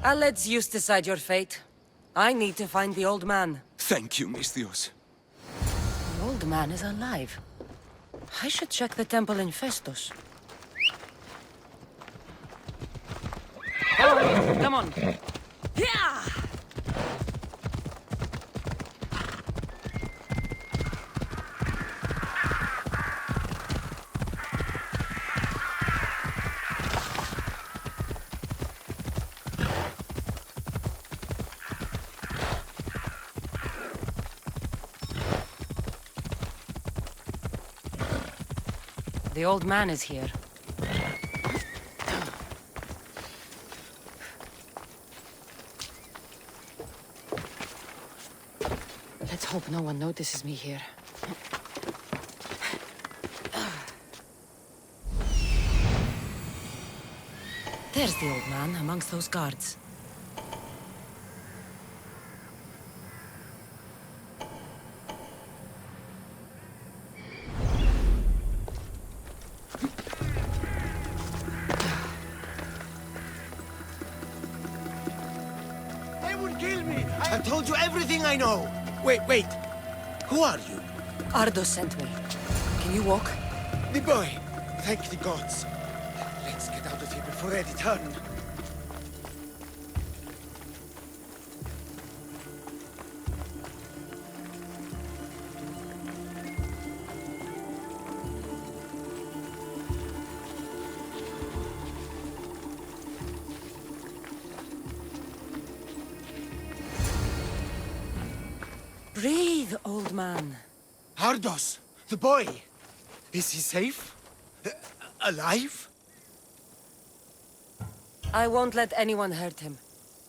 I'll let Zeus decide your fate. I need to find the old man. Thank you, Mistios. The old man is alive. I should check the temple in Festos. Come on. Yeah! The old man is here. Let's hope no one notices me here. There's the old man amongst those guards. They would kill me! I told you everything I know! Wait. Who are you? Ardos sent me. Can you walk? The boy. Thank the gods. Let's get out of here before they return. Breathe, old man. Ardos, the boy. Is he safe? Alive? I won't let anyone hurt him.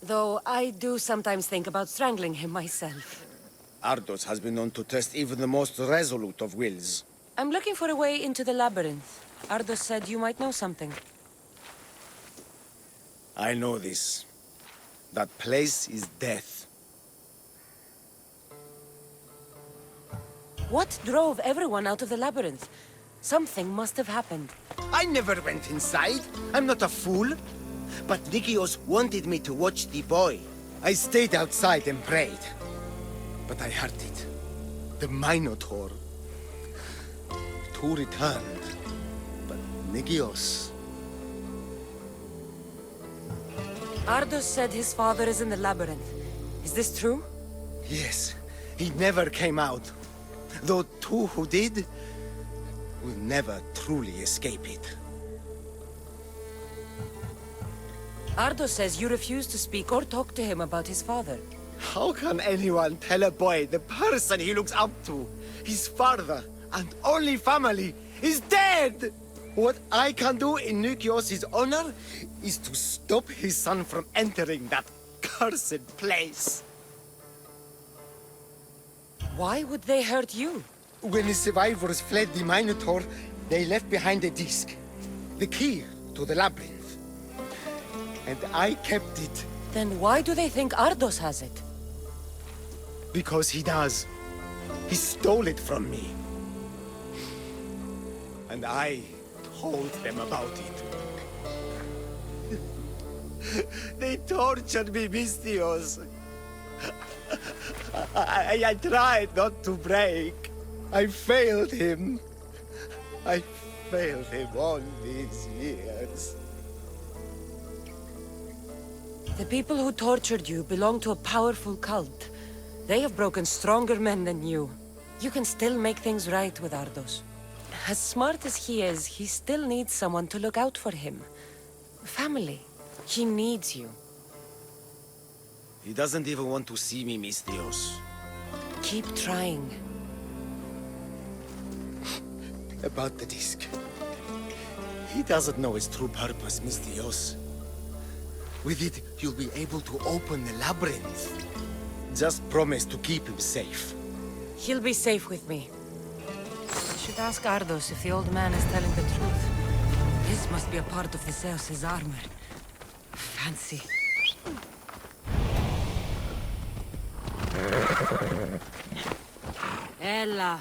Though I do sometimes think about strangling him myself. Ardos has been known to test even the most resolute of wills. I'm looking for a way into the labyrinth. Ardos said you might know something. I know this. That place is death. What drove everyone out of the labyrinth? Something must have happened. I never went inside. I'm not a fool. But Nikios wanted me to watch the boy. I stayed outside and prayed. But I heard it. The Minotaur. Two returned. But Nikios... Ardos said his father is in the labyrinth. Is this true? Yes. He never came out. Though two who did will never truly escape it. Ardos says you refuse to speak or talk to him about his father. How can anyone tell a boy the person he looks up to, his father and only family, is dead? What I can do in Nikios' honor is to stop his son from entering that cursed place. Why would they hurt you? When the survivors fled the Minotaur, they left behind a disc. The key to the labyrinth. And I kept it. Then why do they think Ardos has it? Because he does. He stole it from me. and I told them about it. They tortured me, Mistios. I tried not to break. I failed him. I failed him all these years. The people who tortured you belong to a powerful cult. They have broken stronger men than you. You can still make things right with Ardos. As smart as he is, he still needs someone to look out for him. Family. He needs you. He doesn't even want to see me, Mistios. Keep trying. About the disc. He doesn't know its true purpose, Mistios. With it, you'll be able to open the labyrinth. Just promise to keep him safe. He'll be safe with me. I should ask Ardos if the old man is telling the truth. This must be a part of the Zeus's armor. Fancy. Ella.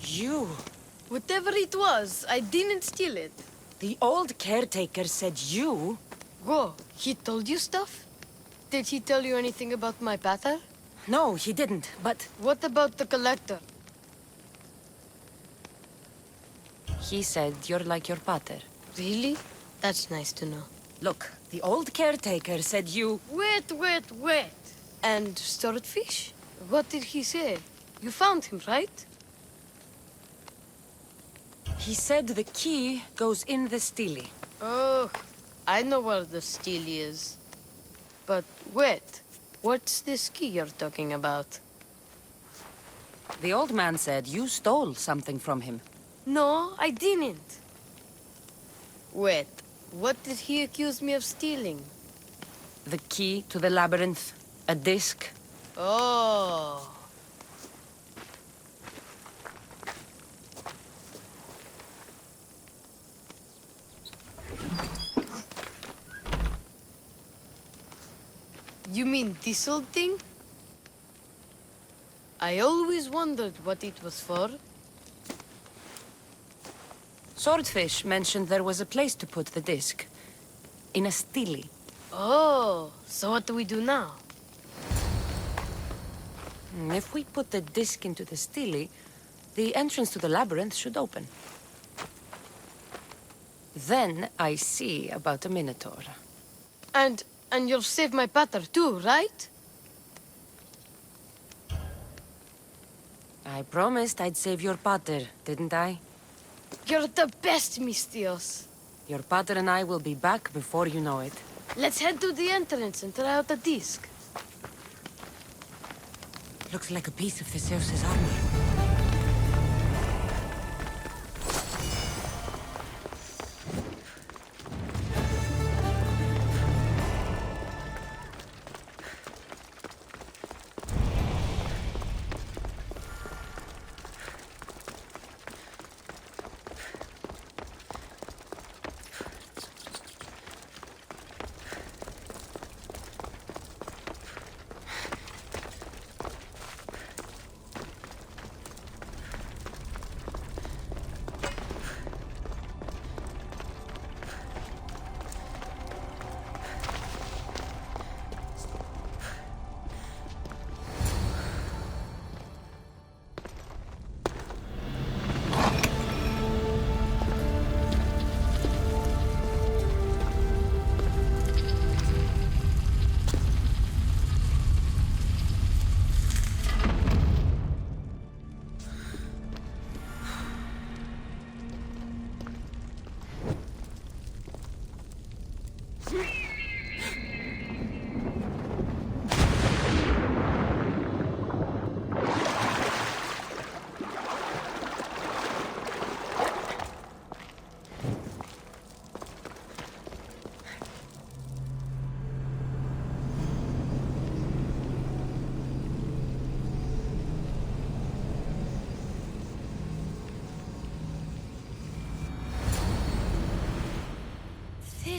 You. Whatever it was, I didn't steal it. The old caretaker said you... Whoa, he told you stuff? Did he tell you anything about my pater? No, he didn't, but... What about the collector? He said you're like your pater. Really? That's nice to know. Look, the old caretaker said you... Wait. And swordfish? What did he say? You found him, right? He said the key goes in the stele. Oh, I know where the stele is. But wait, what's this key you're talking about? The old man said you stole something from him. No, I didn't. Wait, what did he accuse me of stealing? The key to the labyrinth, a disc. Oh. You mean this old thing? I always wondered what it was for. Swordfish mentioned there was a place to put the disc. In a stele. Oh, so what do we do now? If we put the disc into the stele, the entrance to the labyrinth should open. Then I see about a Minotaur. And you'll save my pater too, right? I promised I'd save your pater, didn't I? You're the best, Mistios. Your pater and I will be back before you know it. Let's head to the entrance and try out the disc. Looks like a piece of Theseus's armor.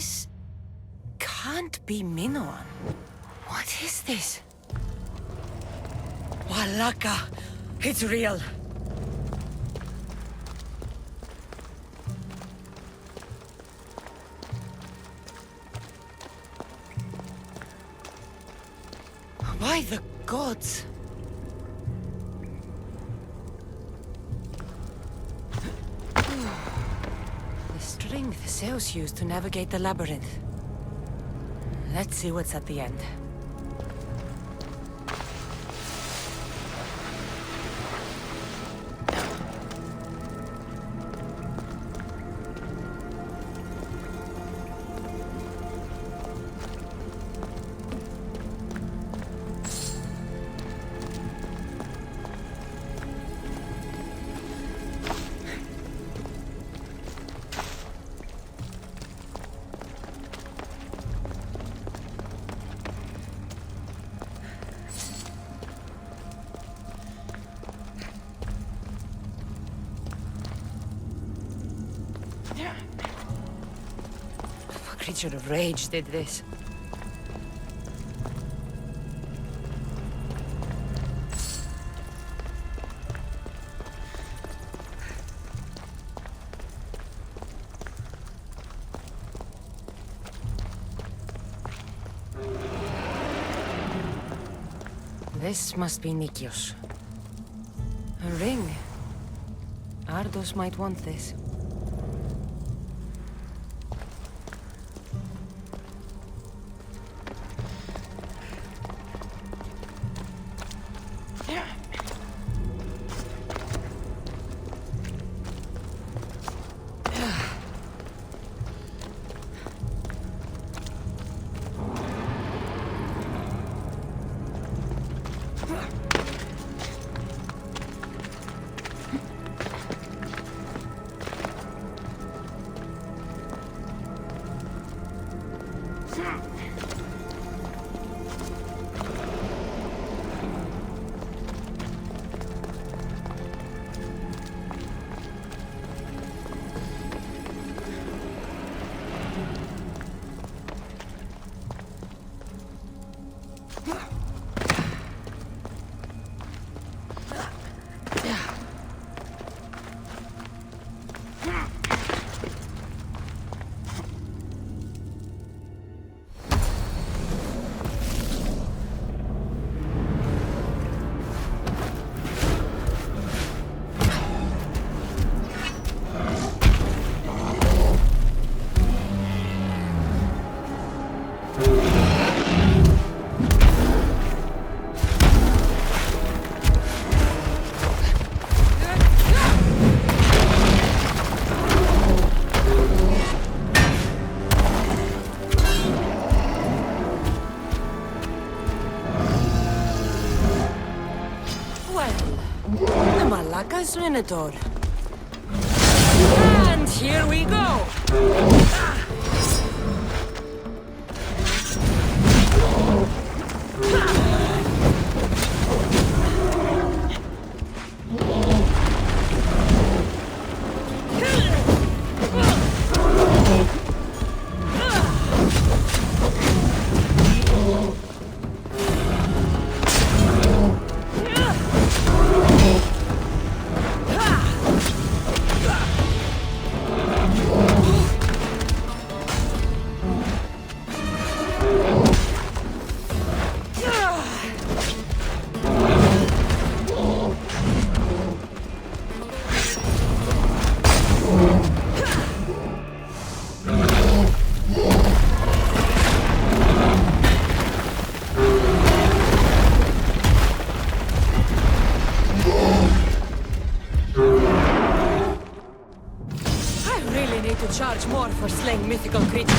This can't be Minoan. What is this? Walaka! It's real! By the gods! The strength Zeus used to navigate the labyrinth. Let's see what's at the end. A creature of rage did this. This must be Nikios. A ring. Ardos might want this. Minotaur. And here we go! Charge more for slaying mythical creatures.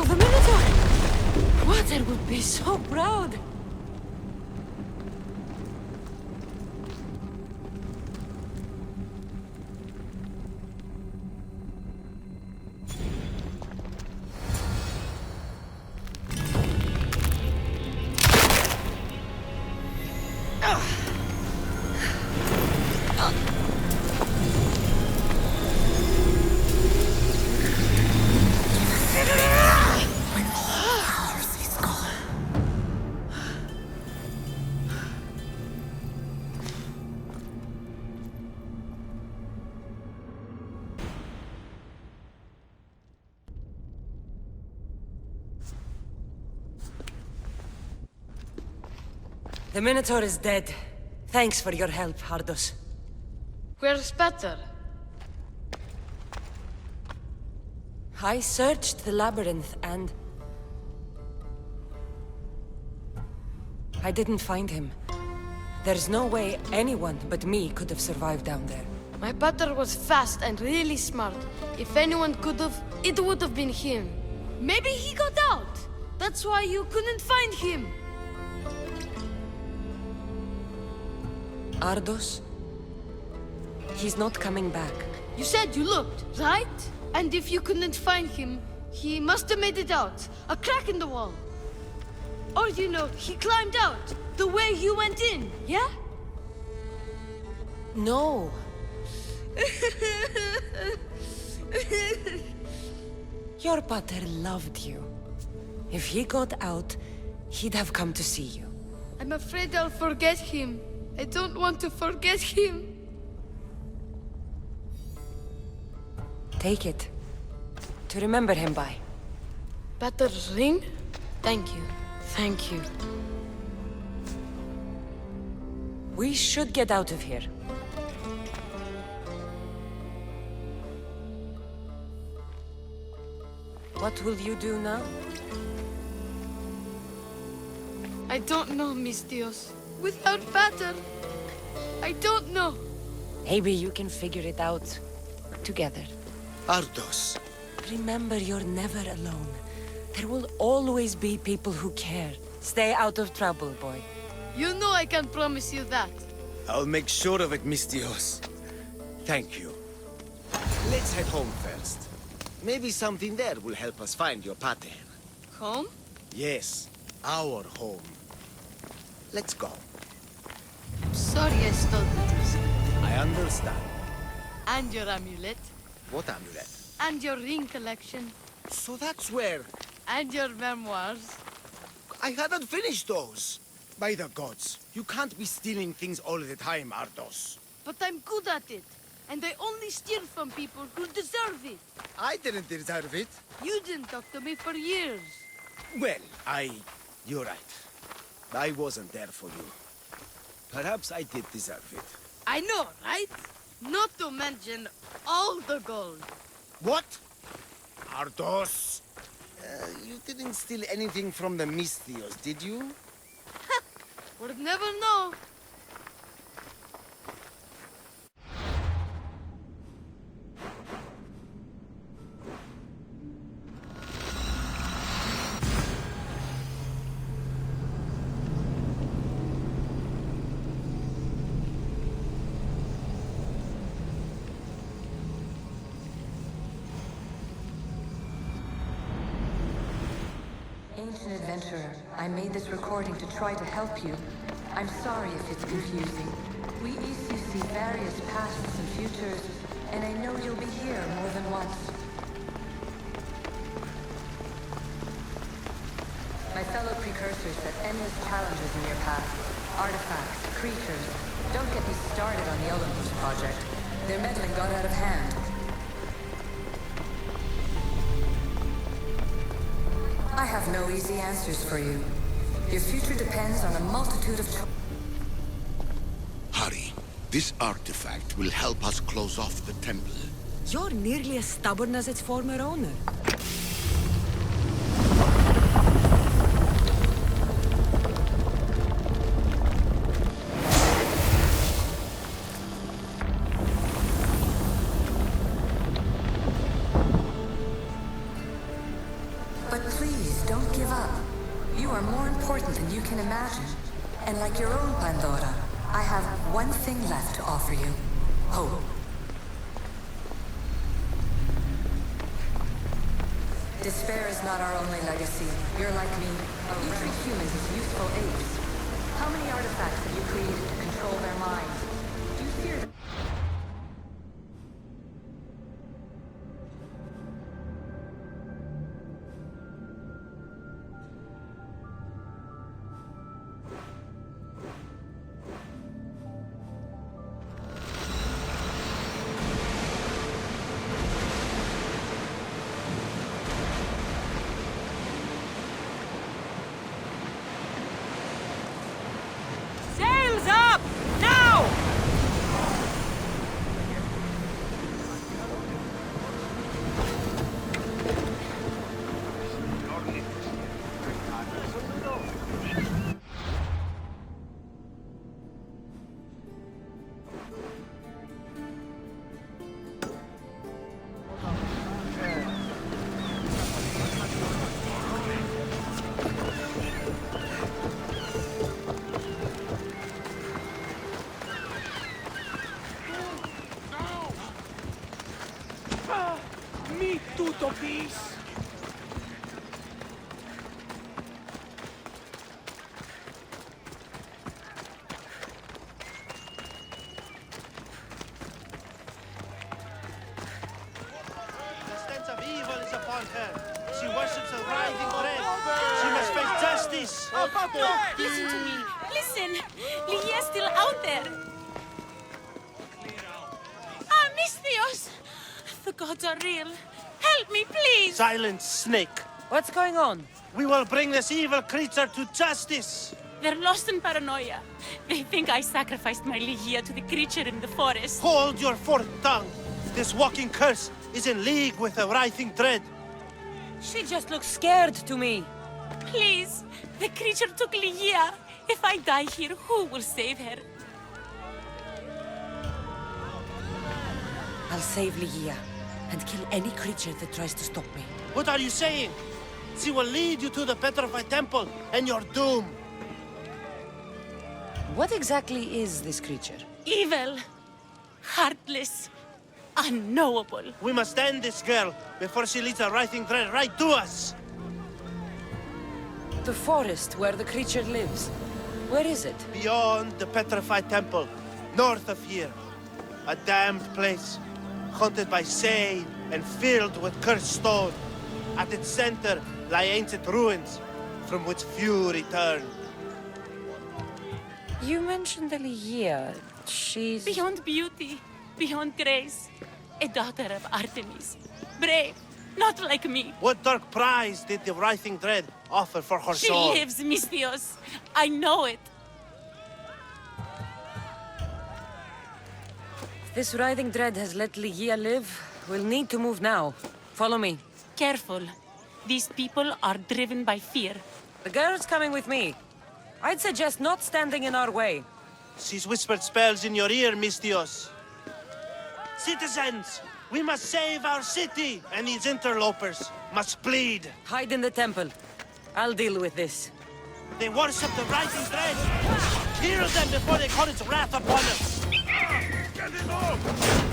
the Minotaur! Water would be so proud! The Minotaur is dead. Thanks for your help, Ardos. Where's Peter? I searched the labyrinth and... I didn't find him. There's no way anyone but me could have survived down there. My Peter was fast and really smart. If anyone could have, it would have been him. Maybe he got out. That's why you couldn't find him. Ardos? He's not coming back. You said you looked, right? And if you couldn't find him, he must have made it out. A crack in the wall. Or, you know, he climbed out, the way you went in, yeah? No. Your pater loved you. If he got out, he'd have come to see you. I'm afraid I'll forget him. I don't want to forget him. Take it. To remember him by. Pater's ring? Thank you. Thank you. We should get out of here. What will you do now? I don't know, mis Dios. Without Pater, I don't know. Maybe you can figure it out together. Ardos. Remember, you're never alone. There will always be people who care. Stay out of trouble, boy. You know I can promise you that. I'll make sure of it, Miss Dios. Thank you. Let's head home first. Maybe something there will help us find your pater. Home? Yes, our home. Let's go. Sorry I stole it. I understand. And your amulet. What amulet? And your ring collection. So that's where... And your memoirs. I hadn't finished those. By the gods, you can't be stealing things all the time, Ardos. But I'm good at it. And I only steal from people who deserve it. I didn't deserve it. You didn't talk to me for years. Well, you're right. I wasn't there for you. Perhaps I did deserve it. I know, right? Not to mention all the gold. What? Ardos? You didn't steal anything from the Mistios, did you? We'll never know. Ancient adventurer, I made this recording to try to help you. I'm sorry if it's confusing. We Isu see various pasts and futures, and I know you'll be here more than once. My fellow precursors set endless challenges in your path. Artifacts, creatures. Don't get me started on the Olympus project. Their meddling got out of hand. I have no easy answers for you. Your future depends on a multitude of choices. Hurry. This artifact will help us close off the temple. You're nearly as stubborn as its former owner. But Please, don't give up. You are more important than you can imagine. And like your own Pandora, I have one thing left to offer you. Hope. Despair is not our only legacy. You're like me. You treat humans as useful apes. How many artifacts have you created to control their minds? Do you fear them? Sails up! Now! Mi tutto bis! The stench of evil is upon her. She worships a writhing dread. She must face justice. No, listen to me. Listen. Lygia's still out there. Ah, Misthios! The gods are real. Help me, please! Silence, snake. What's going on? We will bring this evil creature to justice. They're lost in paranoia. They think I sacrificed my Lygia to the creature in the forest. Hold your forked tongue. This walking curse is in league with a writhing dread. She just looks scared to me. Please, the creature took Lygia. If I die here, who will save her? I'll save Lygia and kill any creature that tries to stop me. What are you saying? She will lead you to the petrified temple and your doom. What exactly is this creature? Evil, heartless, unknowable. We must end this girl before she leads a writhing dread right to us. The forest where the creature lives. Where is it? Beyond the petrified temple, north of here. A damned place, haunted by Say and filled with cursed stone. At its center lie ancient ruins, from which few return. You mentioned the Lygia. She's... Beyond beauty, beyond grace. A daughter of Artemis. Brave, not like me. What dark prize did the writhing dread offer for her She soul? lives, Misthios. I know it. This writhing dread has let Lygia live. We'll need to move now. Follow me. Careful. These people are driven by fear. The girl's coming with me. I'd suggest not standing in our way. She's whispered spells in your ear, Misthios. Citizens, we must save our city, and these interlopers must bleed. Hide in the temple. I'll deal with this. They worship the writhing dread. Kill them before they call its wrath upon us. Get it off!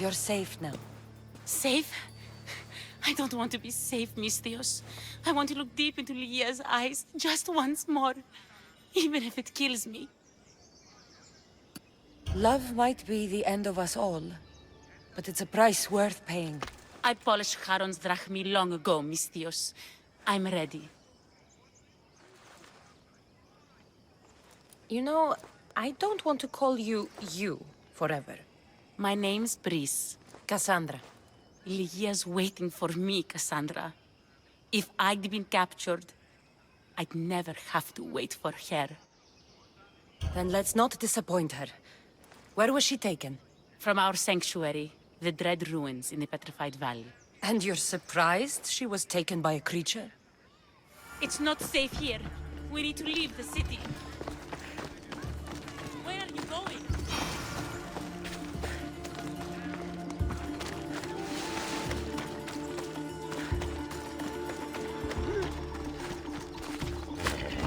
you're safe now. Safe? I don't want to be safe, Mistios. I want to look deep into Lia's eyes just once more, even if it kills me. Love might be the end of us all, but it's a price worth paying. I polished Charon's drachmi long ago, Mistios. I'm ready. You know, I don't want to call you forever. My name's Brice. Cassandra. Lia's waiting for me, Cassandra. If I'd been captured, I'd never have to wait for her. Then let's not disappoint her. Where was she taken? From our sanctuary, the Dread Ruins in the Petrified Valley. And you're surprised she was taken by a creature? It's not safe here. We need to leave the city. Where are you going?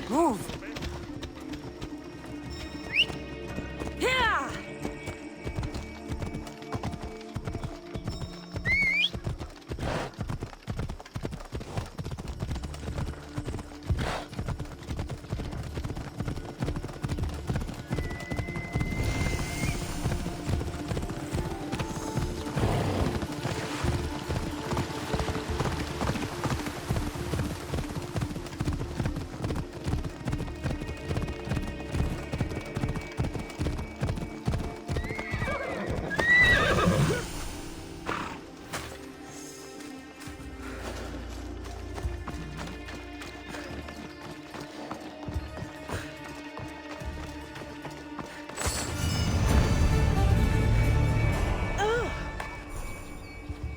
Move! Yeah!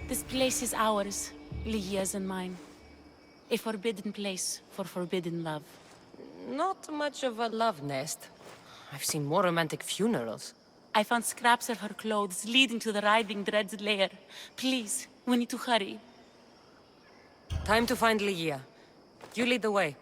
This place is ours, Lia's and mine. A forbidden place for forbidden love. Not much of a love nest. I've seen more romantic funerals. I found scraps of her clothes leading to the Riding Dread's lair. Please, we need to hurry. Time to find Ligia. You lead the way.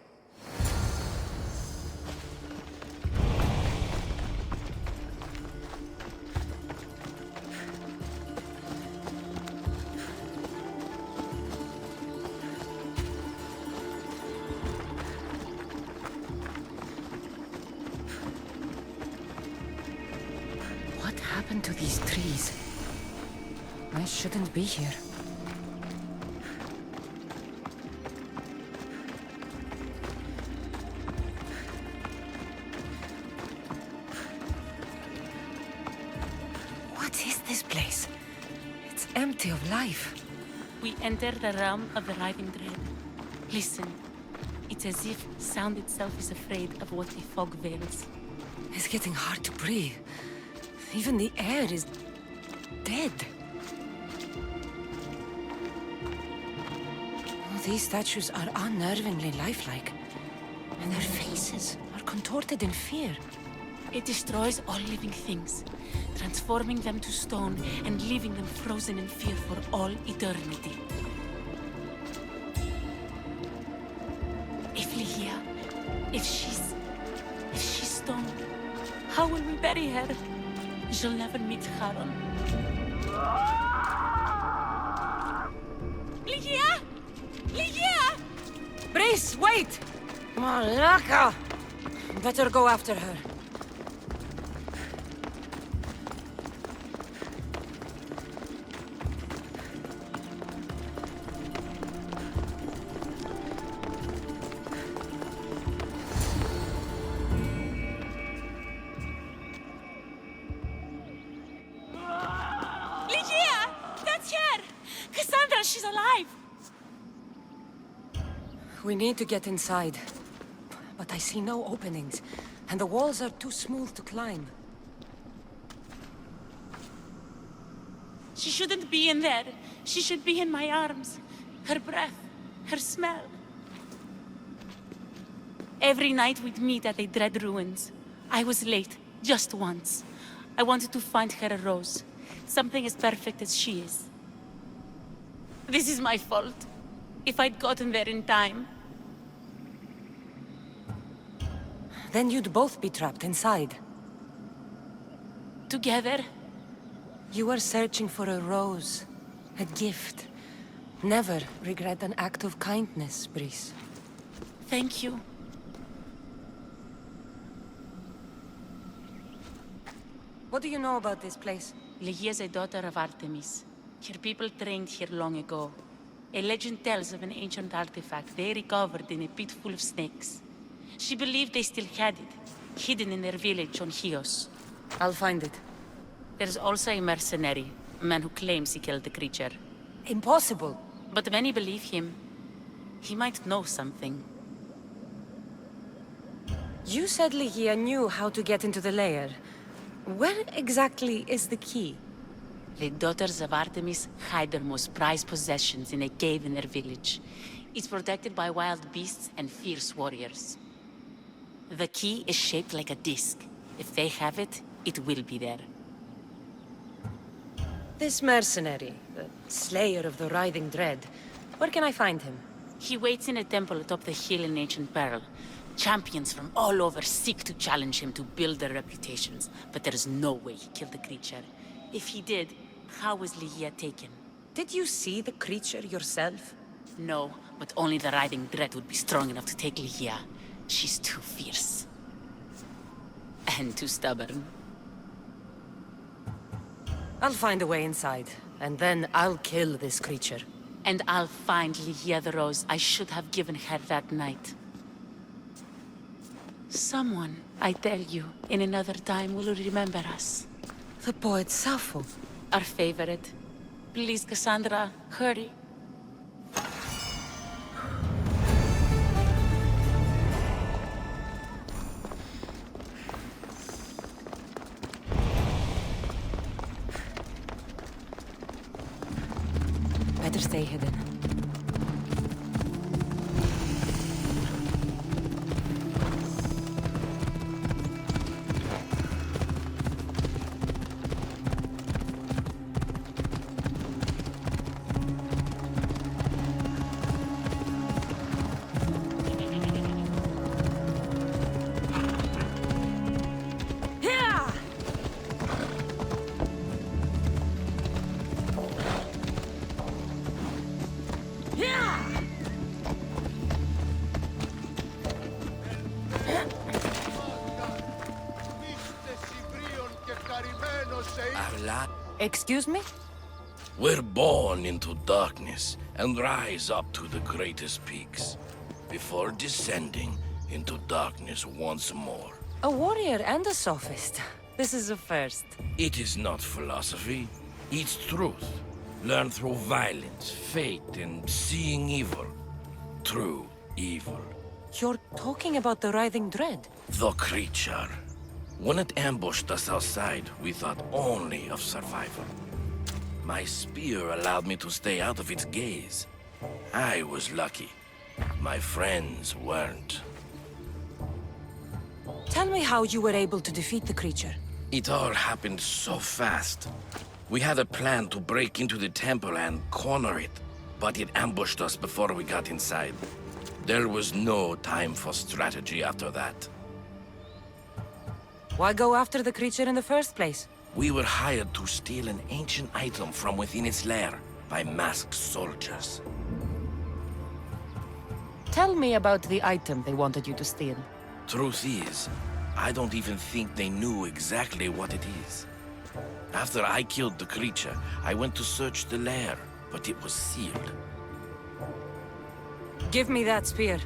What happened to these trees? I shouldn't be here. What is this place? It's empty of life. We enter the realm of the Riding Dread. Listen. It's as if sound itself is afraid of what the fog veils. It's getting hard to breathe. Even the air is dead. Oh, these statues are unnervingly lifelike. And their faces are contorted in fear. It destroys all living things, transforming them to stone and leaving them frozen in fear for all eternity. If Ligia, if she's stone, how will we bury her? She'll never meet Charon. Ligia! Ligia! Brice, wait! Malaka! Better go after her. Ligia! That's her! Cassandra, she's alive! We need to get inside. But I see no openings, and the walls are too smooth to climb. She shouldn't be in there. She should be in my arms. Her breath, her smell. Every night we'd meet at the Dread Ruins. I was late, just once. I wanted to find her a rose. Something as perfect as she is. This is my fault. If I'd gotten there in time. Then you'd both be trapped inside. Together? You were searching for a rose, a gift. Never regret an act of kindness, Brice. Thank you. What do you know about this place? Ligia is a daughter of Artemis. Her people trained here long ago. A legend tells of an ancient artifact they recovered in a pit full of snakes. She believed they still had it, hidden in their village on Chios. I'll find it. There's also a mercenary, a man who claims he killed the creature. Impossible. But many believe him. He might know something. You said Ligia knew how to get into the lair. Where exactly is the key? The daughters of Artemis hide their most prized possessions in a cave in their village. It's protected by wild beasts and fierce warriors. The key is shaped like a disc. If they have it, it will be there. This mercenary, the slayer of the writhing dread, where can I find him? He waits in a temple atop the hill in ancient peril. Champions from all over seek to challenge him to build their reputations, but there is no way he killed the creature. If he did, how was Ligia taken? Did you see the creature yourself? No, but only the writhing dread would be strong enough to take Ligia. She's too fierce. And too stubborn. I'll find a way inside, and then I'll kill this creature. And I'll find Ligia the rose I should have given her that night. Someone, I tell you, in another time will remember us. The poet Sappho. Our favorite. Please, Cassandra, hurry. Better stay hidden. Excuse me? We're born into darkness and rise up to the greatest peaks, before descending into darkness once more. A warrior and a sophist. This is a first. It is not philosophy, it's truth. Learned through violence, fate, and seeing evil. True evil. You're talking about the writhing dread? The creature. When it ambushed us outside, we thought only of survival. My spear allowed me to stay out of its gaze. I was lucky. My friends weren't. Tell me how you were able to defeat the creature. It all happened so fast. We had a plan to break into the temple and corner it, but it ambushed us before we got inside. There was no time for strategy after that. Why go after the creature in the first place? We were hired to steal an ancient item from within its lair by masked soldiers. Tell me about the item they wanted you to steal. Truth is, I don't even think they knew exactly what it is. After I killed the creature, I went to search the lair, but it was sealed. Give me that spear.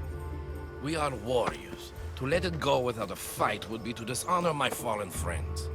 We are warriors. To let it go without a fight would be to dishonor my fallen friends.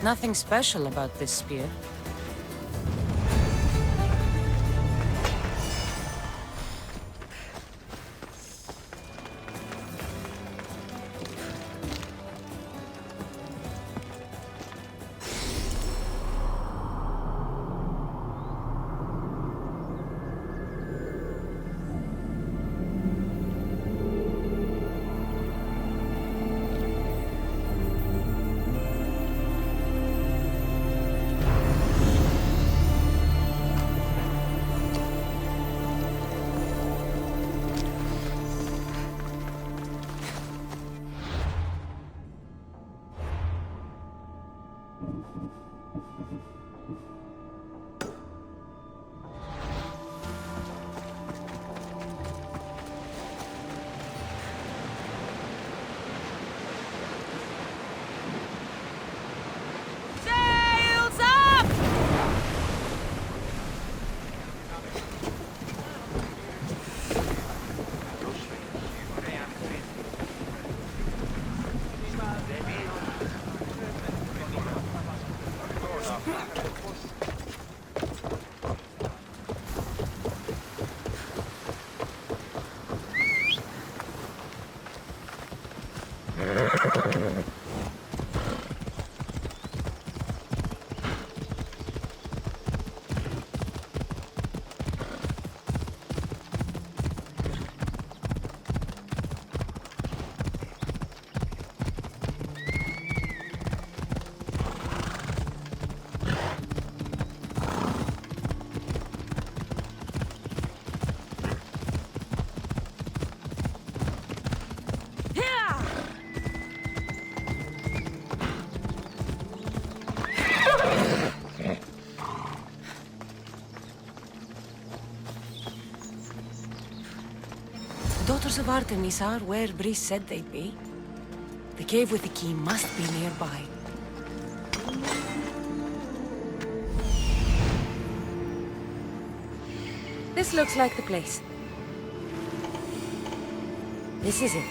Nothing special about this spear. Daughters of Artemis are where Brice said they'd be. The cave with the key must be nearby. This looks like the place. This is it.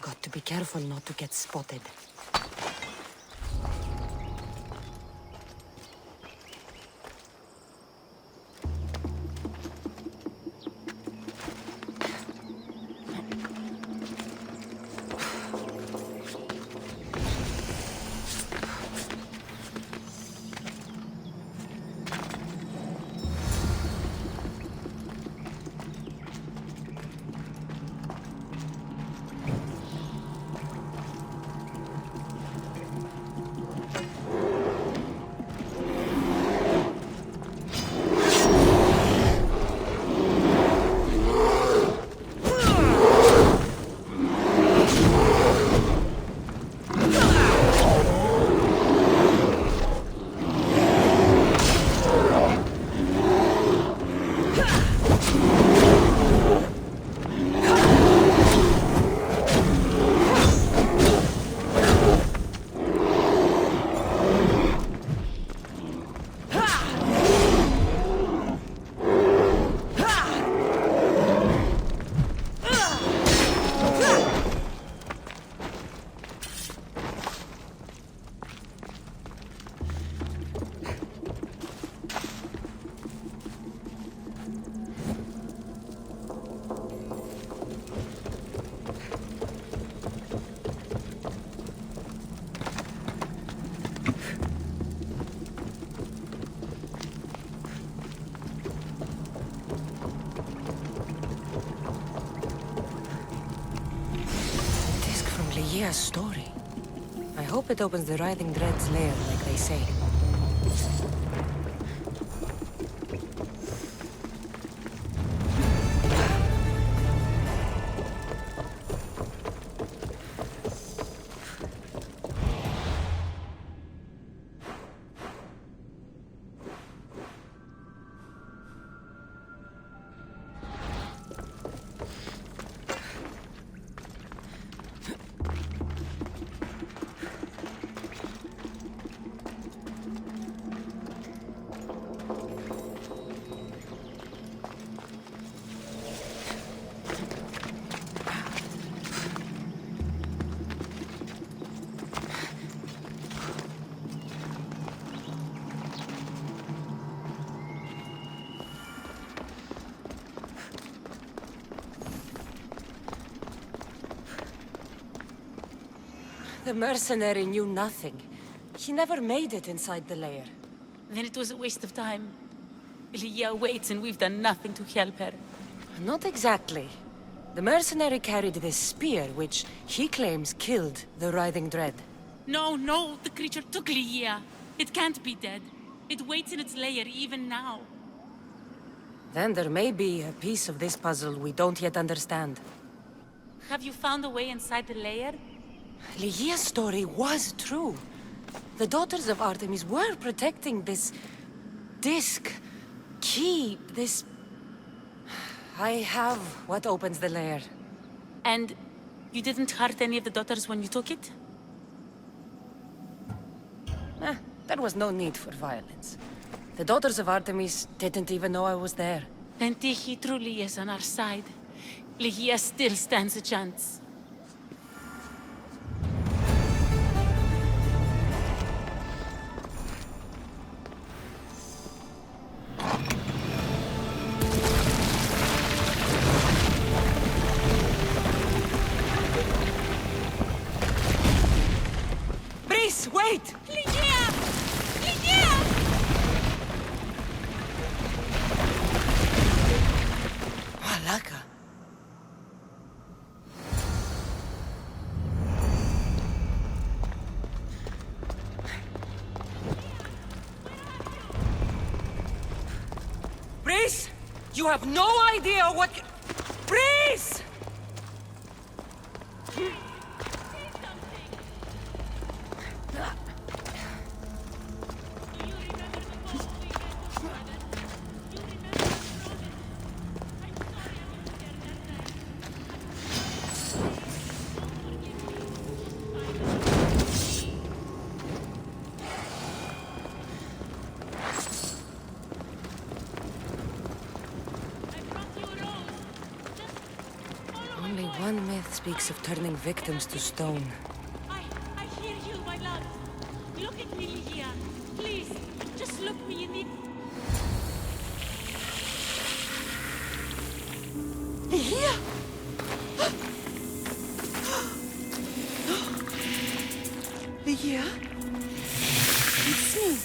Got to be careful not to get spotted. Ligia's story. I hope it opens the Writhing Dread's lair, like they say. The mercenary knew nothing. He never made it inside the lair. Then it was a waste of time. Lygia waits and we've done nothing to help her. Not exactly. The mercenary carried this spear, which he claims killed the Writhing Dread. No, the creature took Lygia. It can't be dead. It waits in its lair even now. Then there may be a piece of this puzzle we don't yet understand. Have you found a way inside the lair? Lygia's story was true. The daughters of Artemis were protecting this disc, key, this... I have what opens the lair. And you didn't hurt any of the daughters when you took it? There was no need for violence. The daughters of Artemis didn't even know I was there. Then Tyche truly is on our side. Lygia still stands a chance. Wait! Lygia! Lygia! Malaka. Breeze! You have no idea what... Breeze! Only one myth speaks of turning victims to stone. I hear you, my love. Look at me, Lygia. Please, just look me in the... Lygia! Lygia? It's me.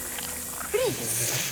Breeze.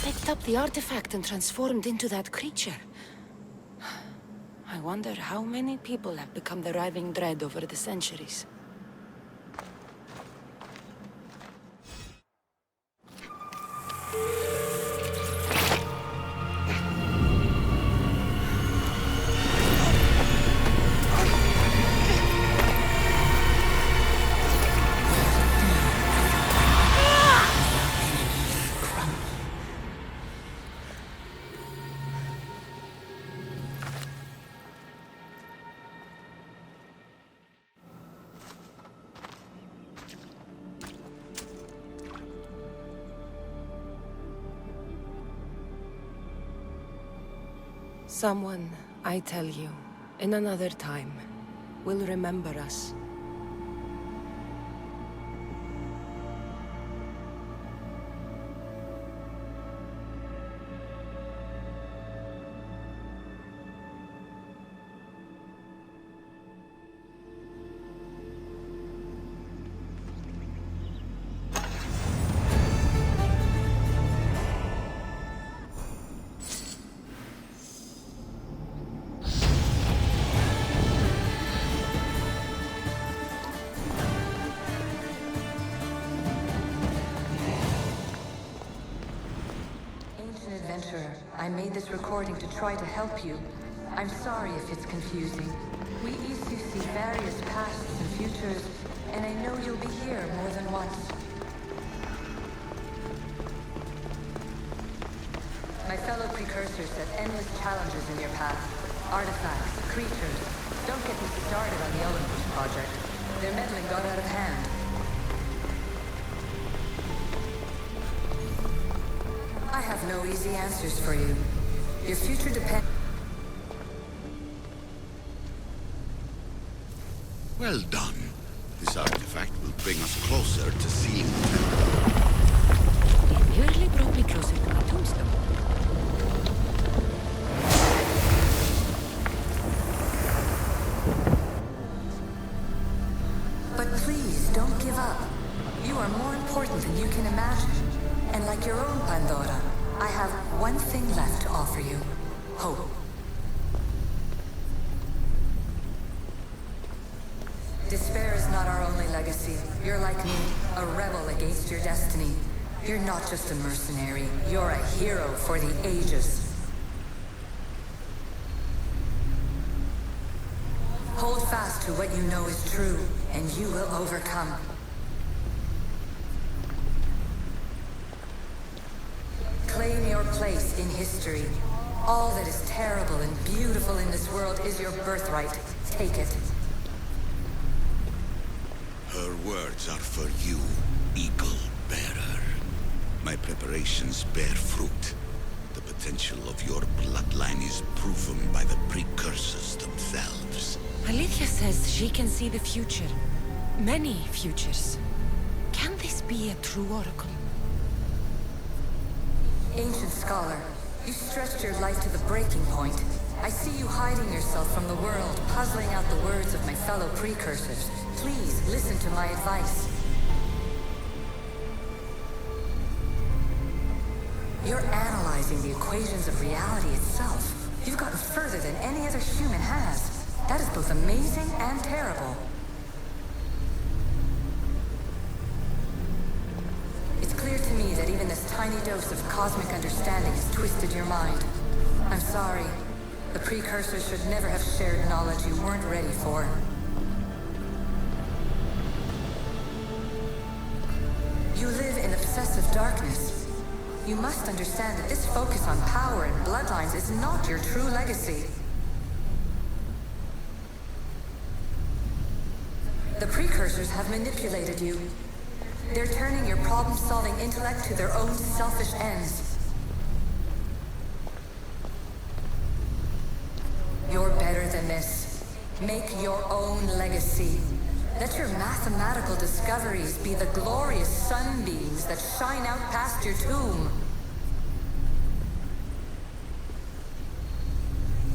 picked up the artifact and transformed into that creature. I wonder how many people have become the raving dread over the centuries. Someone, I tell you, in another time, will remember us. I made this recording to try to help you. I'm sorry if it's confusing. We Isu see various pasts and futures, and I know you'll be here more than once. My fellow precursors set endless challenges in your path. Artifacts, creatures. Don't get me started on the Olympus project. Their meddling got out of hand. I have no easy answers for you. Your future depends... Well done. This artifact will bring us closer to seeing the temple. It nearly brought me closer to my tombstone. But please, don't give up. You are more important than you can imagine. And like your own Pandora, I have one thing left to offer you. Hope. Despair is not our only legacy. You're like me, a rebel against your destiny. You're not just a mercenary, you're a hero for the ages. Hold fast to what you know is true, and you will overcome. Claim your place in history. All that is terrible and beautiful in this world is your birthright. Take it. Her words are for you, Eagle Bearer. My preparations bear fruit. The potential of your bloodline is proven by the precursors themselves. Alethea says she can see the future. Many futures. Can this be a true oracle? Ancient scholar, you stretched your life to the breaking point. I see you hiding yourself from the world, puzzling out the words of my fellow precursors. Please, listen to my advice. You're analyzing the equations of reality itself. You've gotten further than any other human has. That is both amazing and terrible. It's clear to me that even this tiny dose of cosmic understanding has twisted your mind. I'm sorry. The precursors should never have shared knowledge you weren't ready for. You live in obsessive darkness. You must understand that this focus on power and bloodlines is not your true legacy. The precursors have manipulated you. They're turning your problem-solving intellect to their own selfish ends. You're better than this. Make your own legacy. Let your mathematical discoveries be the glorious sunbeams that shine out past your tomb.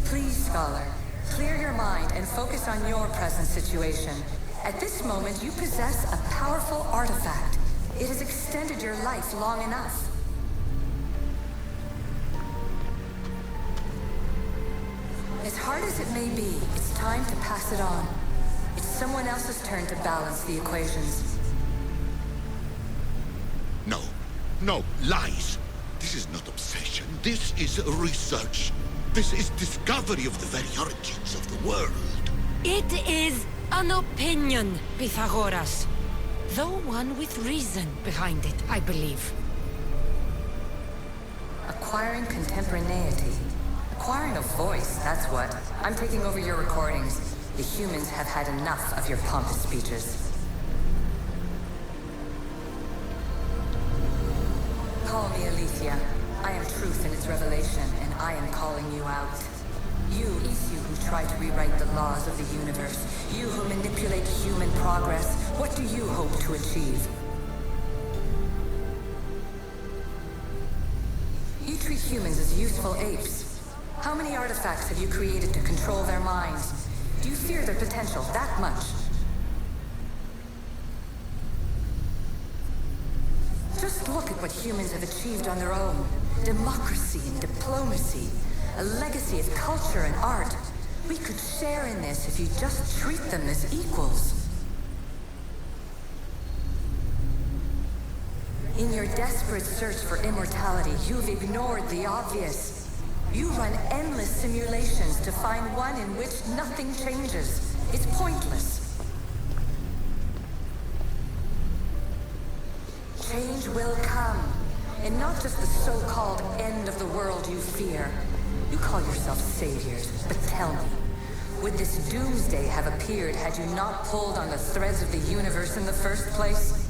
Please, Scholar, clear your mind and focus on your present situation. At this moment, you possess a powerful artifact. It has extended your life long enough. as it may be, it's time to pass it on. It's someone else's turn to balance the equations. No. No, lies. This is not obsession. This is research. This is discovery of the very origins of the world. It is an opinion, Pythagoras. Though one with reason behind it, I believe. Acquiring contemporaneity. Acquiring a voice, that's what. I'm taking over your recordings. The humans have had enough of your pompous speeches. Call me Alicia. I am truth in its revelation, and I am calling you out. You who try to rewrite the laws of the universe. You who manipulate human progress. What do you hope to achieve? You treat humans as useful apes. How many artifacts have you created to control their minds? Do you fear their potential that much? Just look at what humans have achieved on their own. Democracy and diplomacy. A legacy of culture and art. We could share in this if you just treat them as equals. In your desperate search for immortality, you've ignored the obvious. You run endless simulations to find one in which nothing changes. It's pointless. Change will come. And not just the so-called end of the world you fear. You call yourselves saviors, but tell me, would this doomsday have appeared had you not pulled on the threads of the universe in the first place?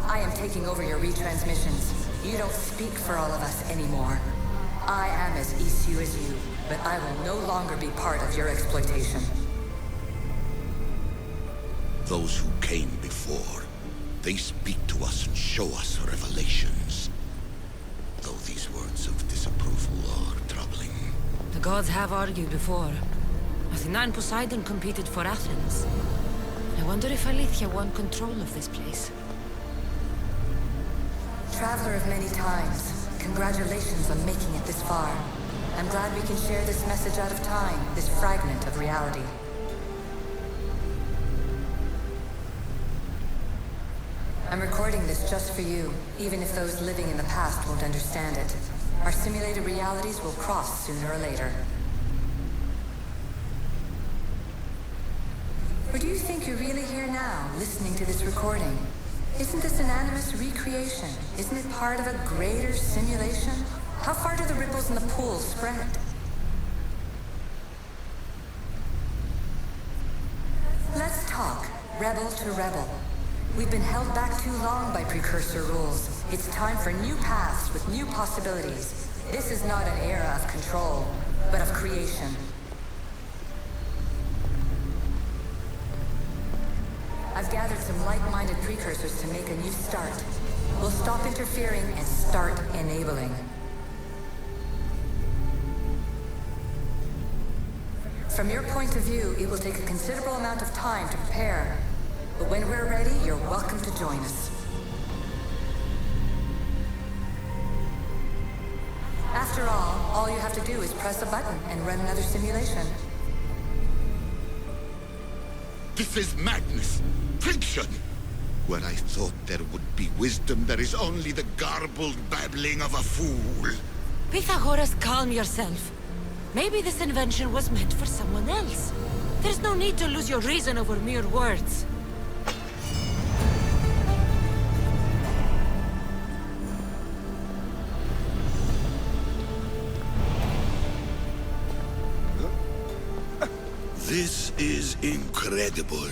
I am taking over your retransmissions. You don't speak for all of us anymore. I am as issue as you, but I will no longer be part of your exploitation. Those who came before, they speak to us and show us revelations. Though these words of disapproval are troubling. The gods have argued before. Athena and Poseidon competed for Athens. I wonder if Aletheia won control of this place. Traveler of many times, congratulations on making it this far. I'm glad we can share this message out of time, this fragment of reality. I'm recording this just for you, even if those living in the past won't understand it. Our simulated realities will cross sooner or later. Or do you think you're really here now, listening to this recording? Isn't this an animus recreation? Isn't it part of a greater simulation? How far do the ripples in the pool spread? Let's talk, rebel to rebel. We've been held back too long by precursor rules. It's time for new paths with new possibilities. This is not an era of control, but of creation. I've gathered some like-minded precursors to make a new start. We'll stop interfering and start enabling. From your point of view, it will take a considerable amount of time to prepare. But when we're ready, you're welcome to join us. After all you have to do is press a button and run another simulation. This is madness. Fiction. Where I thought there would be wisdom, there is only the garbled babbling of a fool. Pythagoras, calm yourself. Maybe this invention was meant for someone else. There's no need to lose your reason over mere words. This is incredible.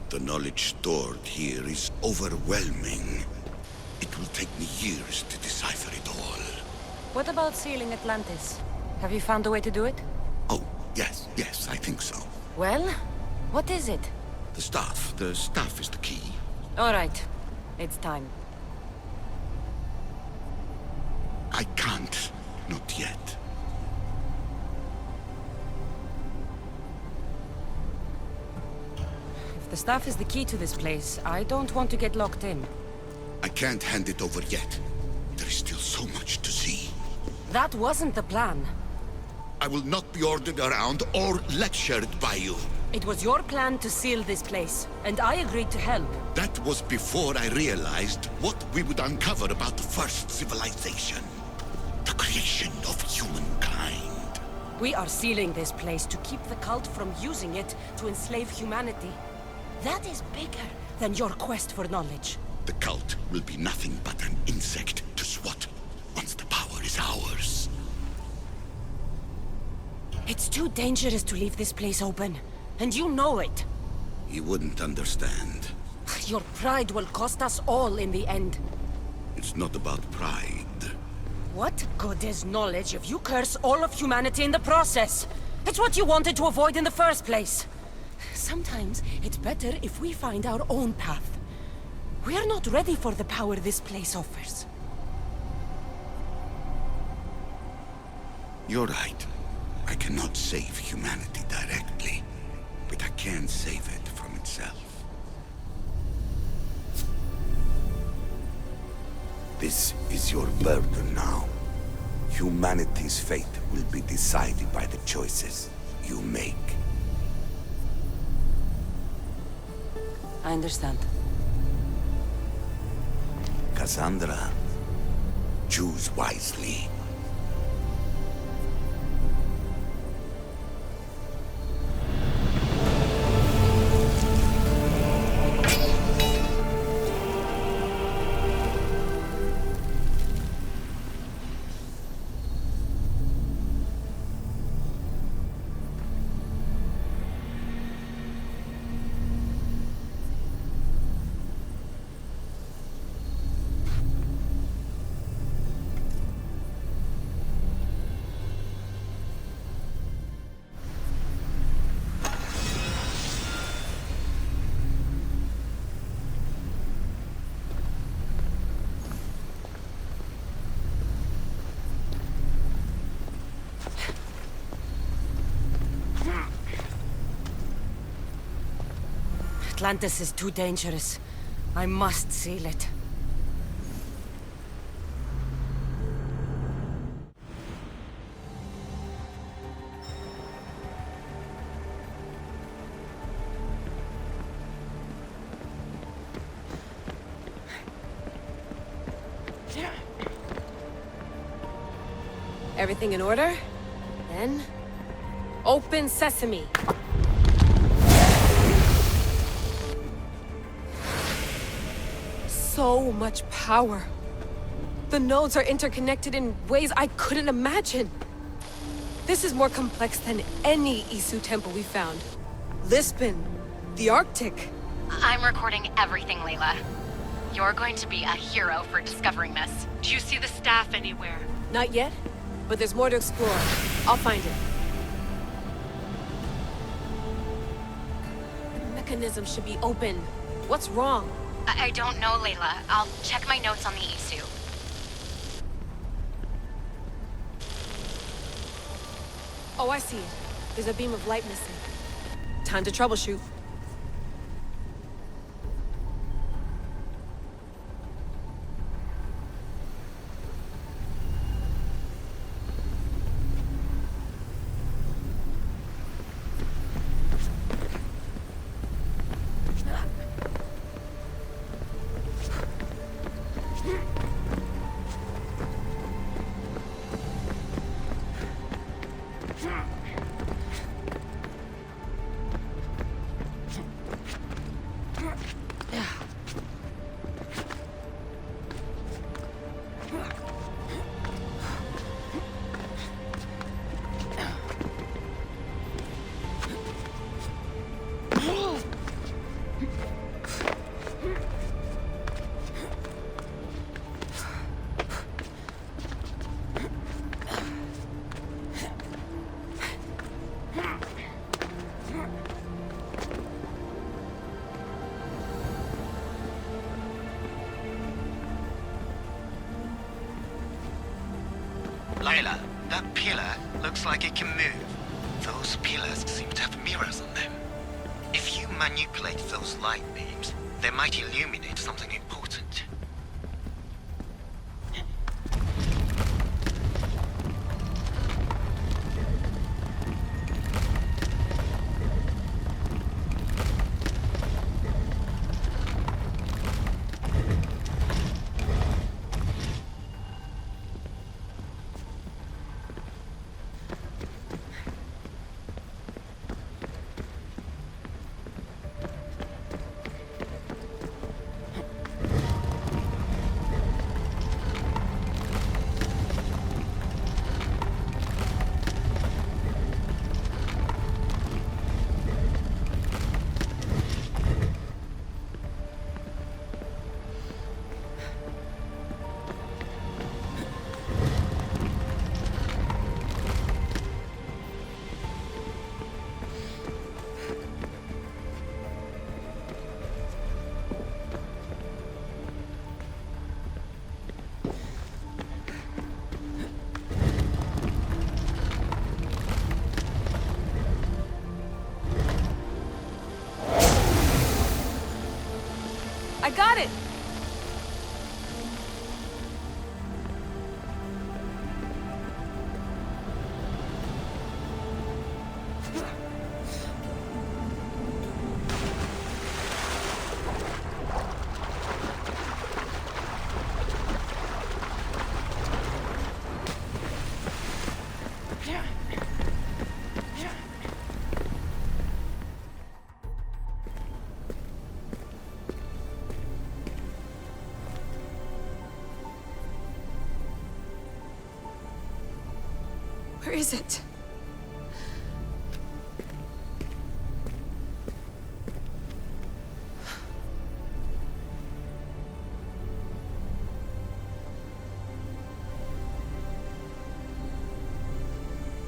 The knowledge stored here is overwhelming. It will take me years to decipher it all. What about sealing Atlantis? Have you found a way to do it? Oh, yes, I think so. Well, what is it? The staff is the key. All right, it's time. I can't, not yet. If the staff is the key to this place, I don't want to get locked in. I can't hand it over yet. There is still so much to see. That wasn't the plan. I will not be ordered around or lectured by you. It was your plan to seal this place, and I agreed to help. That was before I realized what we would uncover about the first civilization. The creation of humankind. We are sealing this place to keep the cult from using it to enslave humanity. That is bigger than your quest for knowledge. The cult will be nothing but an insect to swat once the power is ours. It's too dangerous to leave this place open, and you know it. You wouldn't understand. Your pride will cost us all in the end. It's not about pride. What good is knowledge if you curse all of humanity in the process? It's what you wanted to avoid in the first place. Sometimes it's better if we find our own path. We are not ready for the power this place offers. You're right. I cannot save humanity directly, but I can save it from itself. This is your burden now. Humanity's fate will be decided by the choices you make. I understand. Cassandra, choose wisely. Atlantis is too dangerous. I must seal it. Everything in order? Then... open sesame. So much power. The nodes are interconnected in ways I couldn't imagine. This is more complex than any Isu temple we found. Lisbon, the Arctic. I'm recording everything, Layla. You're going to be a hero for discovering this. Do you see the staff anywhere? Not yet, but there's more to explore. I'll find it. The mechanism should be open. What's wrong? I don't know, Layla. I'll check my notes on the Isu. Oh, I see it. There's a beam of light missing. Time to troubleshoot. Layla, that pillar looks like it can move. Those pillars seem to have mirrors on them. If you manipulate those light beams, they might illuminate something important. I got it! Where is it?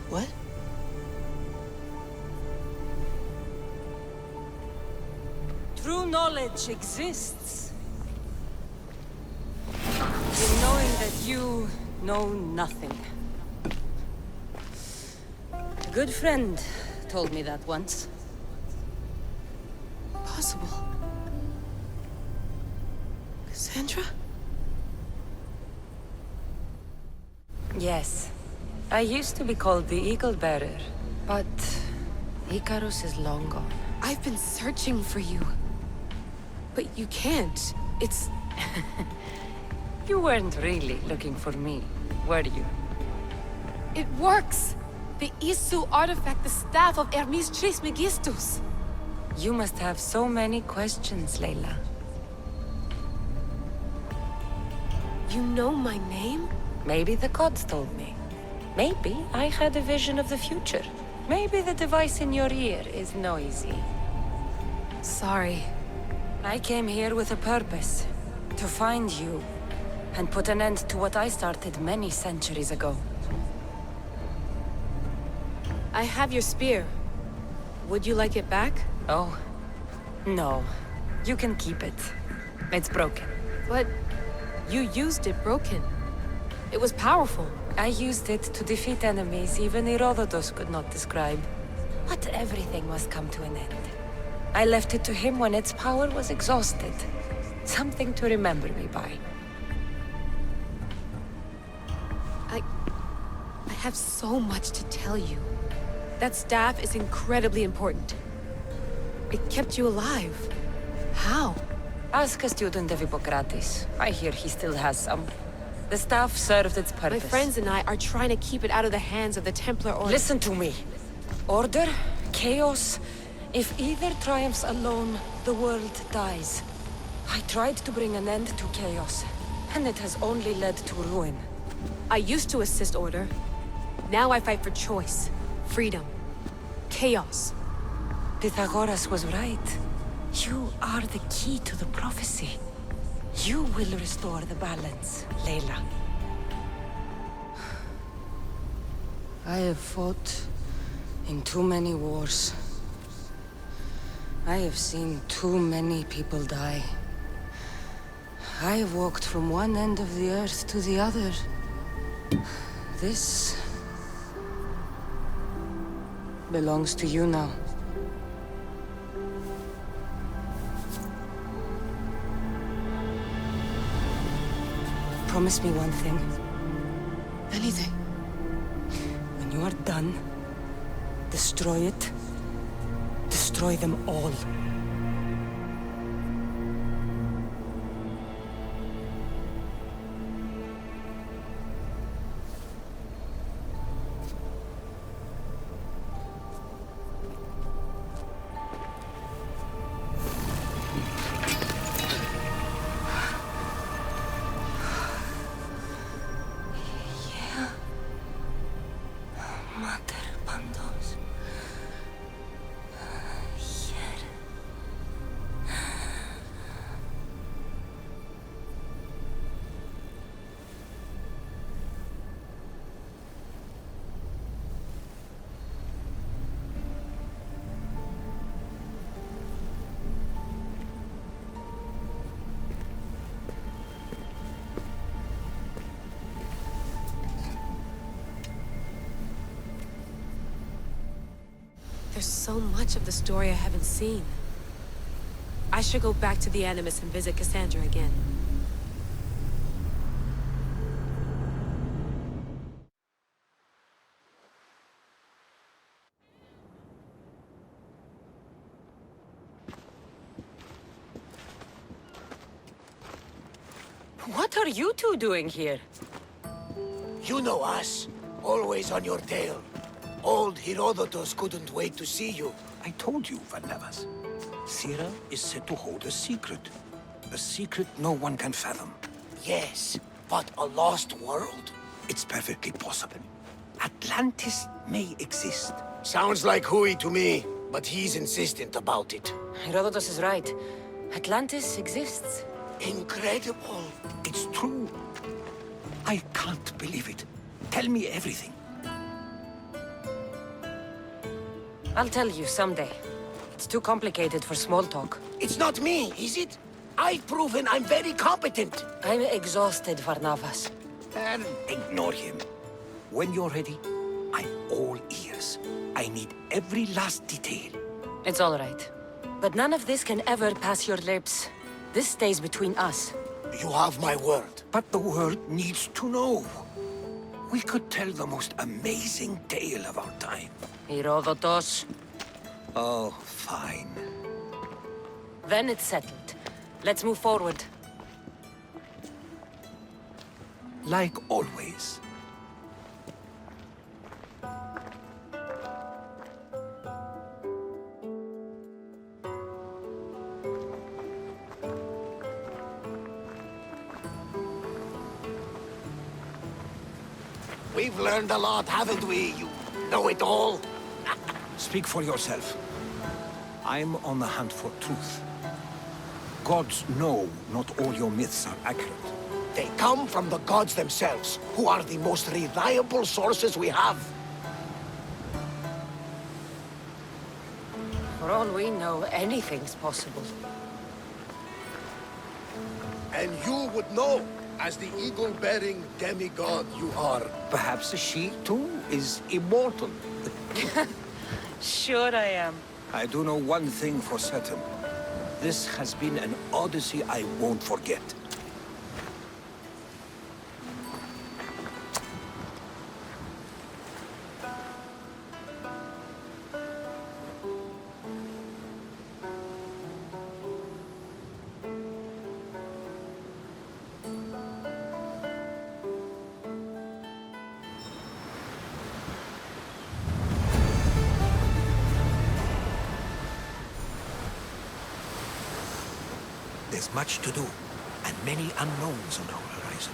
What? True knowledge exists. In knowing that you know nothing. A good friend told me that once. Possible. Cassandra? Yes. I used to be called the Eagle Bearer, but Icarus is long gone. I've been searching for you. But you can't. It's... You weren't really looking for me, were you? It works! The Isu artifact, the staff of Hermes Trismegistus. You must have so many questions, Layla. You know my name? Maybe the gods told me. Maybe I had a vision of the future. Maybe the device in your ear is noisy. Sorry. I came here with a purpose. To find you. And put an end to what I started many centuries ago. I have your spear. Would you like it back? Oh. No. You can keep it. It's broken. But you used it broken. It was powerful. I used it to defeat enemies even Herodotus could not describe. But everything must come to an end. I left it to him when its power was exhausted. Something to remember me by. I have so much to tell you. That staff is incredibly important. It kept you alive. How? Ask a student of Hippocrates. I hear he still has some. The staff served its purpose. My friends and I are trying to keep it out of the hands of the Templar Order. Listen to me. Order, chaos. If either triumphs alone, the world dies. I tried to bring an end to chaos, and it has only led to ruin. I used to assist Order. Now I fight for choice, freedom, chaos. Pythagoras was right. You are the key to the prophecy. You will restore the balance, Layla. I have fought in too many wars. I have seen too many people die. I have walked from one end of the earth to the other. This belongs to you now. Promise me one thing. Anything. When you are done, destroy it. Destroy them all. There's so much of the story I haven't seen. I should go back to the Animus and visit Cassandra again. What are you two doing here? You know us. Always on your tail. Old Herodotus couldn't wait to see you. I told you, Varnavas. Sira is said to hold a secret. A secret no one can fathom. Yes, but a lost world? It's perfectly possible. Atlantis may exist. Sounds like Hui to me, but he's insistent about it. Herodotus is right. Atlantis exists. Incredible. It's true. I can't believe it. Tell me everything. I'll tell you someday. It's too complicated for small talk. It's not me, is it? I've proven I'm very competent. I'm exhausted, Varnavas. And ignore him. When you're ready, I'm all ears. I need every last detail. It's all right. But none of this can ever pass your lips. This stays between us. You have my word. But the world needs to know. We could tell the most amazing tale of our time. Herodotus. Oh, fine. Then it's settled. Let's move forward. Like always. We've learned a lot, haven't we, you know-it-all? Speak for yourself. I'm on the hunt for truth. Gods know not all your myths are accurate. They come from the gods themselves, who are the most reliable sources we have. For all we know, anything's possible. And you would know, as the eagle-bearing demigod you are. Perhaps she, too, is immortal. Sure I am. I do know one thing for certain. This has been an Odyssey I won't forget. There's much to do, and many unknowns on our horizon.